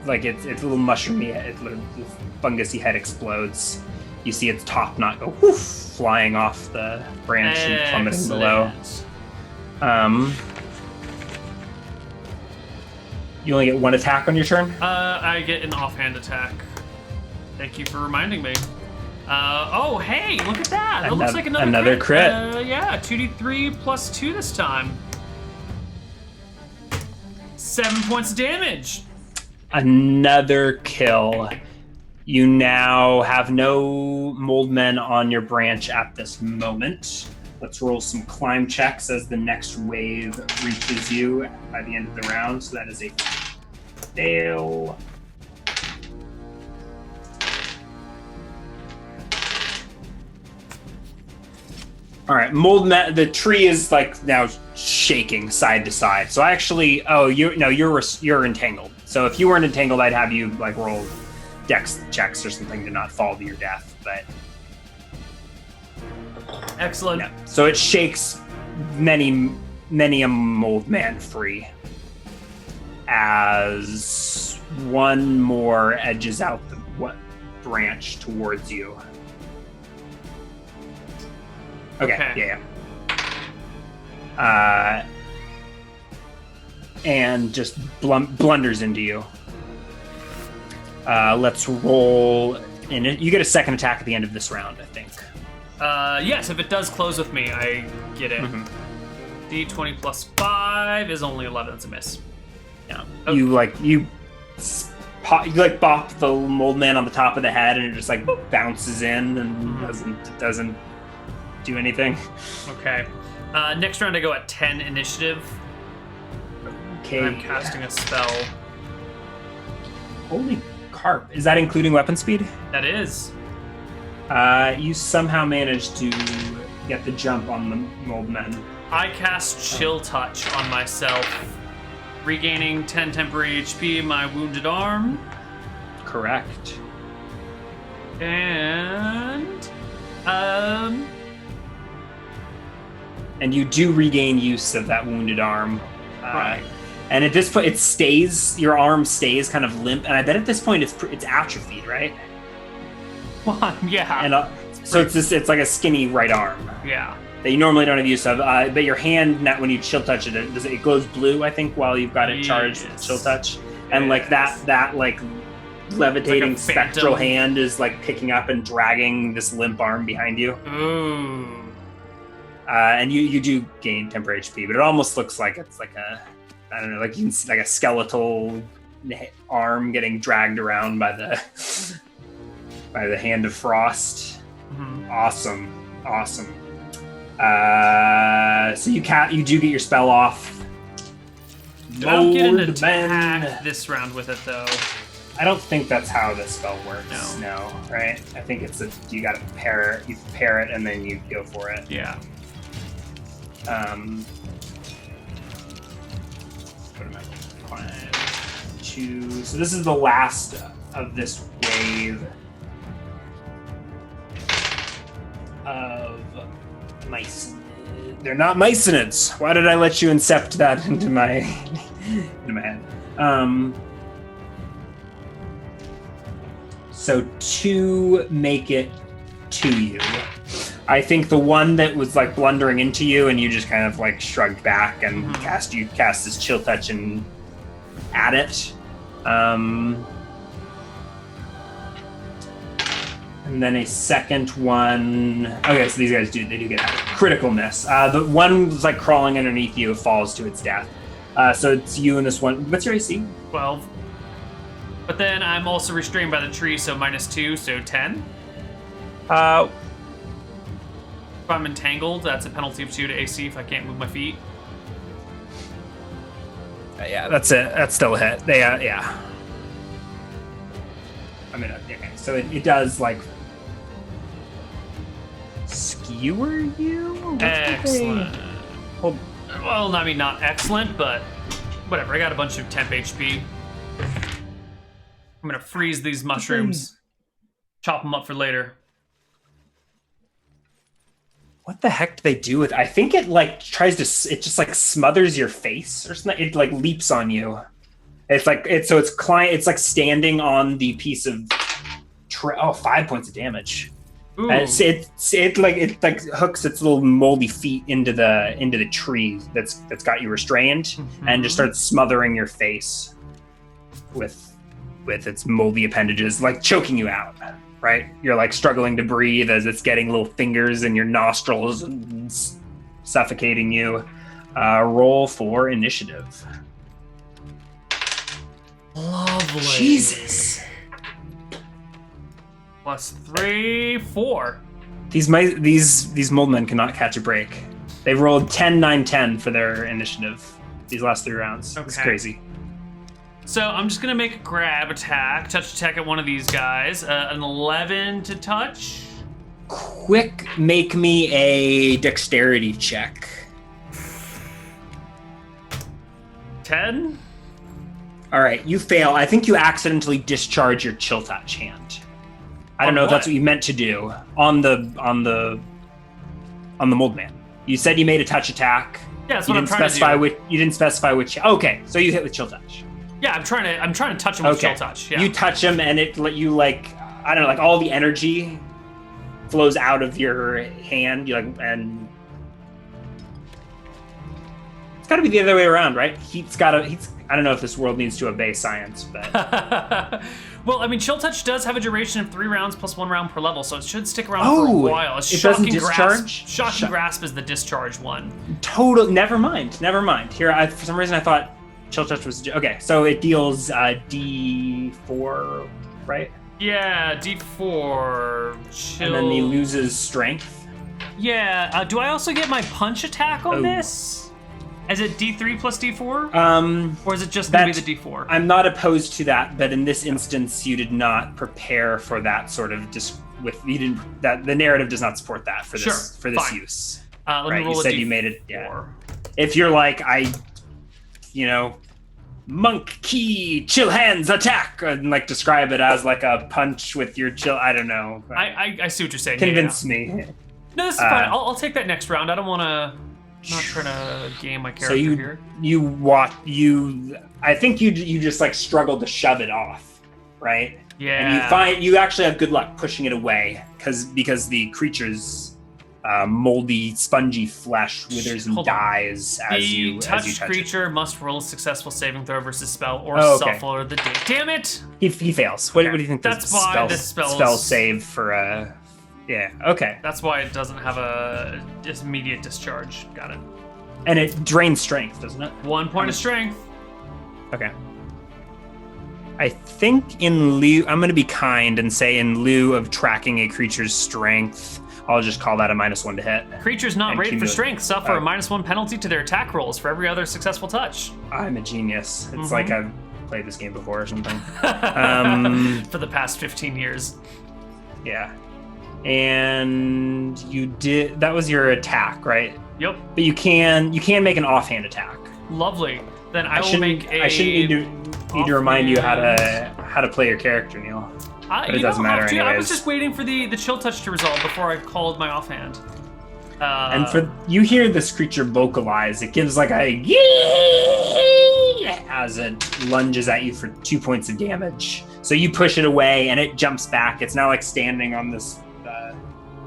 Like it's a little mushroomy. The fungusy head explodes. You see its top knot go whoof, flying off the branch and plummeting below. Excellent. You only get one attack on your turn. I get an offhand attack. Thank you for reminding me. Oh, hey, look at that. That looks like another crit. Yeah, 2d3 plus 2 this time. 7 points of damage. Another kill. You now have no mold men on your branch at this moment. Let's roll some climb checks as the next wave reaches you by the end of the round. So that is a fail. All right, the tree is like now shaking side to side. So I actually, you're entangled. So if you weren't entangled, I'd have you like roll dex checks or something to not fall to your death. But Excellent. yeah, so it shakes many a mold man free as one more edges out the branch towards you. Okay. Yeah. And just blunders into you. Let's roll. You get a second attack at the end of this round, I think. Yes, if it does close with me, I get it. Mm-hmm. D20 plus 5 is only 11. It's a miss. Yeah. Oh. You bop the mold man on the top of the head, and it just like bounces in and doesn't do anything. Okay. Next round I go at 10 initiative. Okay. And I'm casting a spell. Holy carp. Is that including weapon speed? That is. You somehow managed to get the jump on the mold men. I cast Chill Touch on myself, regaining 10 temporary HP in my wounded arm. Correct. And and you do regain use of that wounded arm. Right. And at this point, your arm stays kind of limp, and I bet at this point it's atrophied, right? well, yeah. And so it's like a skinny right arm. Yeah. That you normally don't have use of, but your hand, it glows blue, I think, while you've got it charged with chill touch, and like that like levitating like spectral hand is like picking up and dragging this limp arm behind you. Ooh. And you do gain temporary HP, but it almost looks like it's like I don't know, like you can see like a skeletal arm getting dragged around by the hand of frost. Mm-hmm. Awesome. So you do get your spell off. I don't get an Mold attack men. this round with it though. I don't think that's how this spell works. No. Right? I think you got to pair it and then you go for it. Yeah. Put them at 5, 2. So this is the last of this wave of mice. They're not mycenids. Why did I let you incept that into my head? So to make it to you, I think the one that was like blundering into you and you just kind of like shrugged back and cast this chill touch and at it. And then a second one. Okay, so these guys do get a critical miss. The one was like crawling underneath you, falls to its death. So it's you and this one. What's your AC? 12. But then I'm also restrained by the tree, so -2, so 10. If I'm entangled, that's a penalty of 2 to AC if I can't move my feet. Yeah, that's it. That's still a hit. Yeah. I mean, okay. So it does like skewer you. Excellent. Well, I mean, not excellent, but whatever. I got a bunch of temp HP. I'm gonna freeze these mushrooms, chop them up for later. What the heck do they do with? I think it like it just like smothers your face or something. It like leaps on you. It's like it's like standing on the piece of 5 points of damage. Ooh. And it hooks its little moldy feet into the tree that's got you restrained and just starts smothering your face with its moldy appendages, like choking you out. Right? You're like struggling to breathe as it's getting little fingers in your nostrils and suffocating you. Roll for initiative. Lovely. Jesus. +3, 4. These mold men cannot catch a break. They've rolled 10, 9, 10 for their initiative these last 3 rounds. Okay. It's crazy. So I'm just gonna make a touch attack at one of these guys. An 11 to touch. quick make me a dexterity check. 10? All right, you fail. I think you accidentally discharge your chill touch hand. I don't know if that's what you meant to do on the mold man. You said you made a touch attack. Yeah, that's what I'm trying to do. You didn't specify which. Okay, so you hit with chill touch. Yeah, I'm trying to touch him with chill touch. Yeah. You touch him, and it let you like I don't know, like all the energy flows out of your hand. You like and it's got to be the other way around, right? I don't know if this world needs to obey science, but. Well, I mean, Chill Touch does have a duration of 3 rounds plus 1 round per level, so it should stick around for a while. It doesn't discharge? Shocking Grasp is the discharge one. Never mind. Here, for some reason, I thought Chill Touch was... Okay, so it deals D4, right? Yeah, D4. Chill... And then he loses strength. Yeah, do I also get my punch attack on this? Is it D3 plus D4? Or is it just going to be the D4? I'm not opposed to that, but in this instance, you did not prepare for that sort of the narrative does not support that for this use. Let me roll you a said D4. You made it. Yeah. If you're like monk key, chill hands, attack, and like describe it as like a punch with your chill. I don't know. I see what you're saying. Convince me. No, this is fine. I'll take that next round. I don't want to. I'm not trying to game my character here. I think you just like struggled to shove it off, right? Yeah. And you actually have good luck pushing it away because the creature's moldy, spongy flesh withers and dies as you touch The touched creature must roll a successful saving throw versus spell or suffer the damn it! He fails. What do you think? That's why this spell save for a. Yeah, okay. That's why it doesn't have a immediate discharge. Got it. And it drains strength, doesn't it? 1 point of strength. Okay. I think I'm going to be kind and say in lieu of tracking a creature's strength, I'll just call that a -1 to hit. Creatures not rated for strength suffer a -1 penalty to their attack rolls for every other successful touch. I'm a genius. It's like I've played this game before or something. For the past 15 years. Yeah. And that was your attack, right? Yep. But you can make an offhand attack. Lovely. Then I will make a. I shouldn't need to remind you how to play your character, Neal. But it doesn't matter anyways. I was just waiting for the chill touch to resolve before I called my offhand. And you hear this creature vocalize. It gives like a yee as it lunges at you for 2 points of damage. So you push it away, and it jumps back. It's now like standing on this.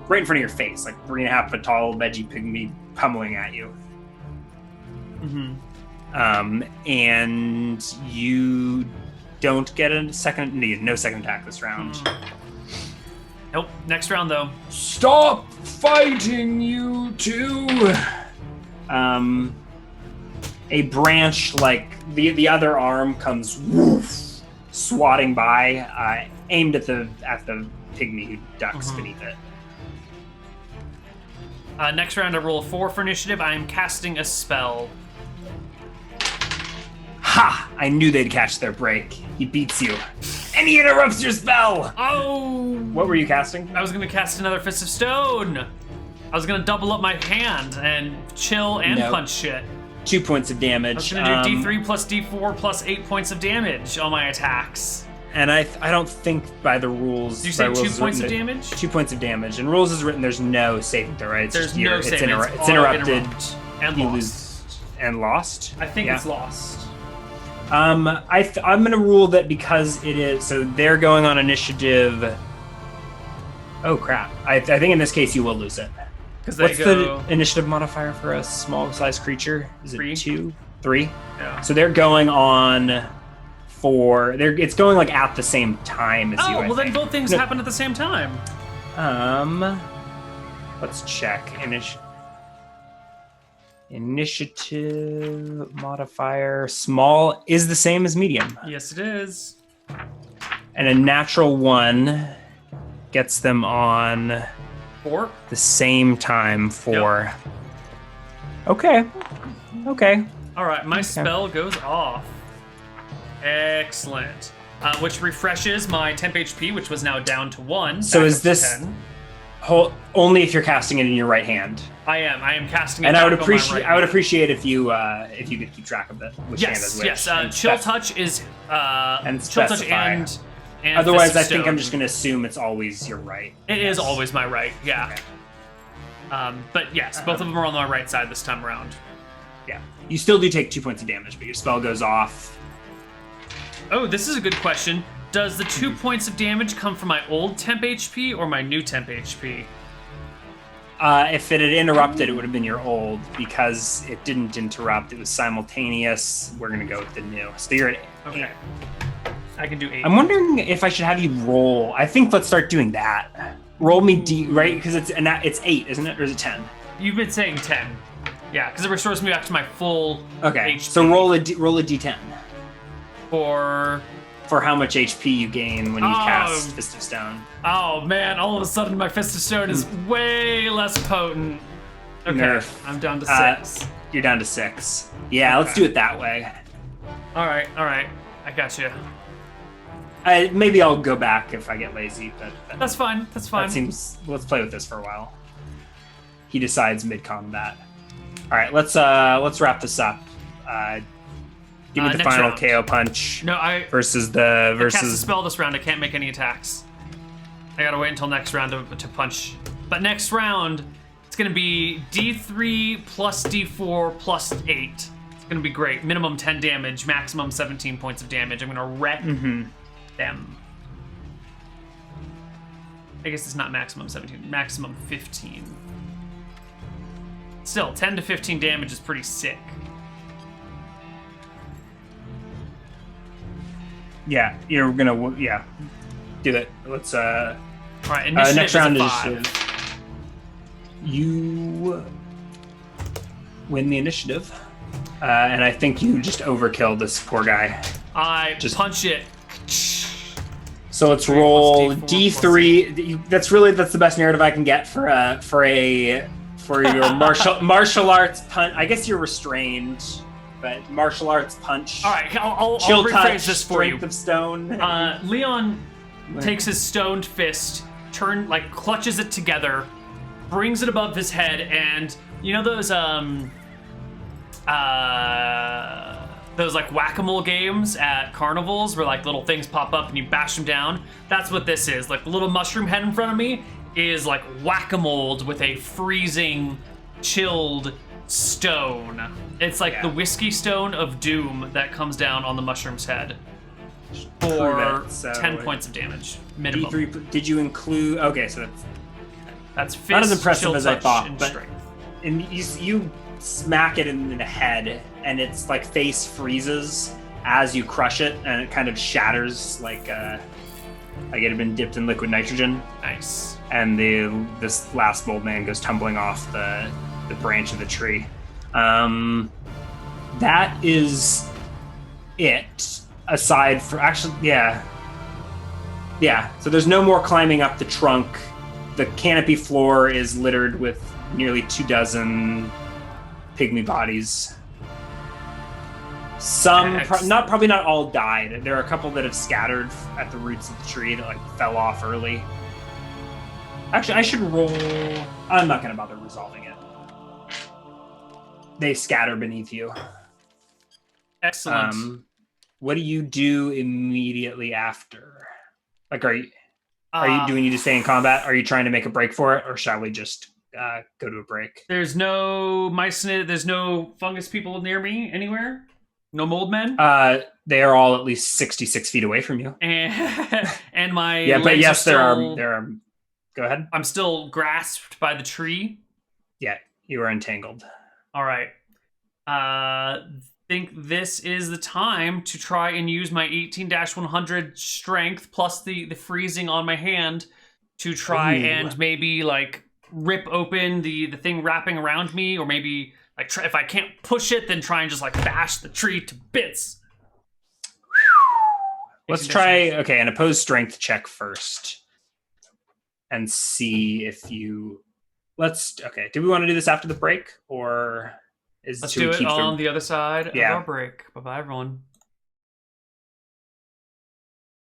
Right in front of your face, like 3.5 foot tall veggie pygmy pummeling at you. And you don't get no second attack this round. Nope. Next round though. Stop fighting, you two. A branch like the other arm comes swatting by, aimed at the pygmy who ducks beneath it. Next round, I roll a 4 for initiative. I am casting a spell. Ha! I knew they'd catch their break. He beats you. And he interrupts your spell! Oh! What were you casting? I was going to cast another Fist of Stone. I was going to double up my hand and chill and punch shit. 2 points of damage. I was going to do D3 plus D4 plus 8 points of damage on my attacks. And I don't think by the rules... Did you say 2 points of damage? 2 points of damage. And rules is written, there's no saving throw, right? There's no saving. It's interrupted. And lost. And lost? I think it's lost. I'm going to rule that because it is... So they're going on initiative... Oh, crap. I think in this case you will lose it. What's the initiative modifier for a small-sized creature? Is it 3? 2? 3? Yeah. So they're going on... It's going like at the same time as you. Oh, well then both things happen at the same time. Let's check. Initiative modifier small is the same as medium. Yes, it is. And a natural 1 gets them on 4 the same time for. Yep. Okay. All right, my spell goes off. Excellent. Which refreshes my temp HP, which was now down to 1. So is this... 10. Only if you're casting it in your right hand. I am casting it. And I would back on my appreciate. right I would hand. appreciate if you could keep track of it. Which hand is which. Yes. Chill touch is and chill touch specify. and Otherwise, Fist I of think I'm Stone. just going to assume it's always your right. It is always my right. Yeah. Okay. But yes, both of them are on my right side this time around. Yeah. You still do take 2 points of damage, but your spell goes off. Oh, this is a good question. Does the 2 points of damage come from my old temp HP or my new temp HP? If it had interrupted, it would have been your old. Because it didn't interrupt, it was simultaneous. We're going to go with the new. So you're at Okay. I can do 8. I'm wondering if I should have you roll. I think let's start doing that. Roll me D, right? Because it's 8, isn't it? Or is it 10? You've been saying 10. Yeah, because it restores me back to my full Okay. HP. So roll a D10 For... for how much HP you gain when you cast Fist of Stone. Oh, man, all of a sudden my Fist of Stone is way less potent. Okay, Nerf. I'm down to 6. You're down to 6. Yeah, let's Okay. do it that way. All right. I got you. Maybe I'll go back if I get lazy, but That's fine. that seems. Let's play with this for a while. He decides mid-combat. All right, let's wrap this up. Give me the Next final round. KO punch No, I versus cast a spell this round. I can't make any attacks. I gotta wait until next round to punch. But next round, it's gonna be D3 plus D4 plus 8. It's gonna be great. Minimum 10 damage, maximum 17 points of damage. I'm gonna wreck them. I guess it's not maximum 17, maximum 15. Still, 10 to 15 damage is pretty sick. Yeah, you're gonna do it. Let's All right, initiative next is a round 5. initiative. You win the initiative, and I think you just overkill this poor guy. I Just- punch it. So let's 3 roll plus D3. That's the best narrative I can get for your martial arts punch. I guess you're restrained, but martial arts punch. All right, I'll Chill rephrase touch, this for you. strength of stone. Leon takes his stoned fist, clutches it together, brings it above his head, and you know those like whack-a-mole games at carnivals where like little things pop up and you bash them down? That's what this is. Like the little mushroom head in front of me is like whack-a-mole with a freezing, chilled stone. It's like the whiskey stone of doom that comes down on the mushroom's head for Prove it, so 10 points of damage minimum. D3. Did you include? Okay, so That's fist, not as impressive chill as I touch, thought, and but strength. and you smack it in the head, and its like face freezes as you crush it, and it kind of shatters like it had been dipped in liquid nitrogen. Nice. And this last mold man goes tumbling off the branch of the tree. That is it. Aside for yeah. So there's no more climbing up the trunk. The canopy floor is littered with nearly 24 pygmy bodies. Some, probably not all died. There are a couple that have scattered at the roots of the tree that like fell off early. Actually, I should roll. I'm not going to bother resolving it. They scatter beneath you. Excellent. What do you do immediately after? Like, do we need to stay in combat? Are you trying to make a break for it, or shall we just go to a break? There's no mycin. There's no fungus people near me anywhere. No mold men. They are all at least 66 feet away from you. And my but yes, there still, are. Go ahead. I'm still grasped by the tree. Yeah, you are entangled. All right. Think this is the time to try and use my 18-100 strength plus the freezing on my hand to try and maybe like rip open the thing wrapping around me, or maybe like if I can't push it, then try and just like bash the tree to bits. Let's try an opposed strength check first and see if you do we want to do this after the break, or let's do it on the other side of our break. Bye-bye, everyone.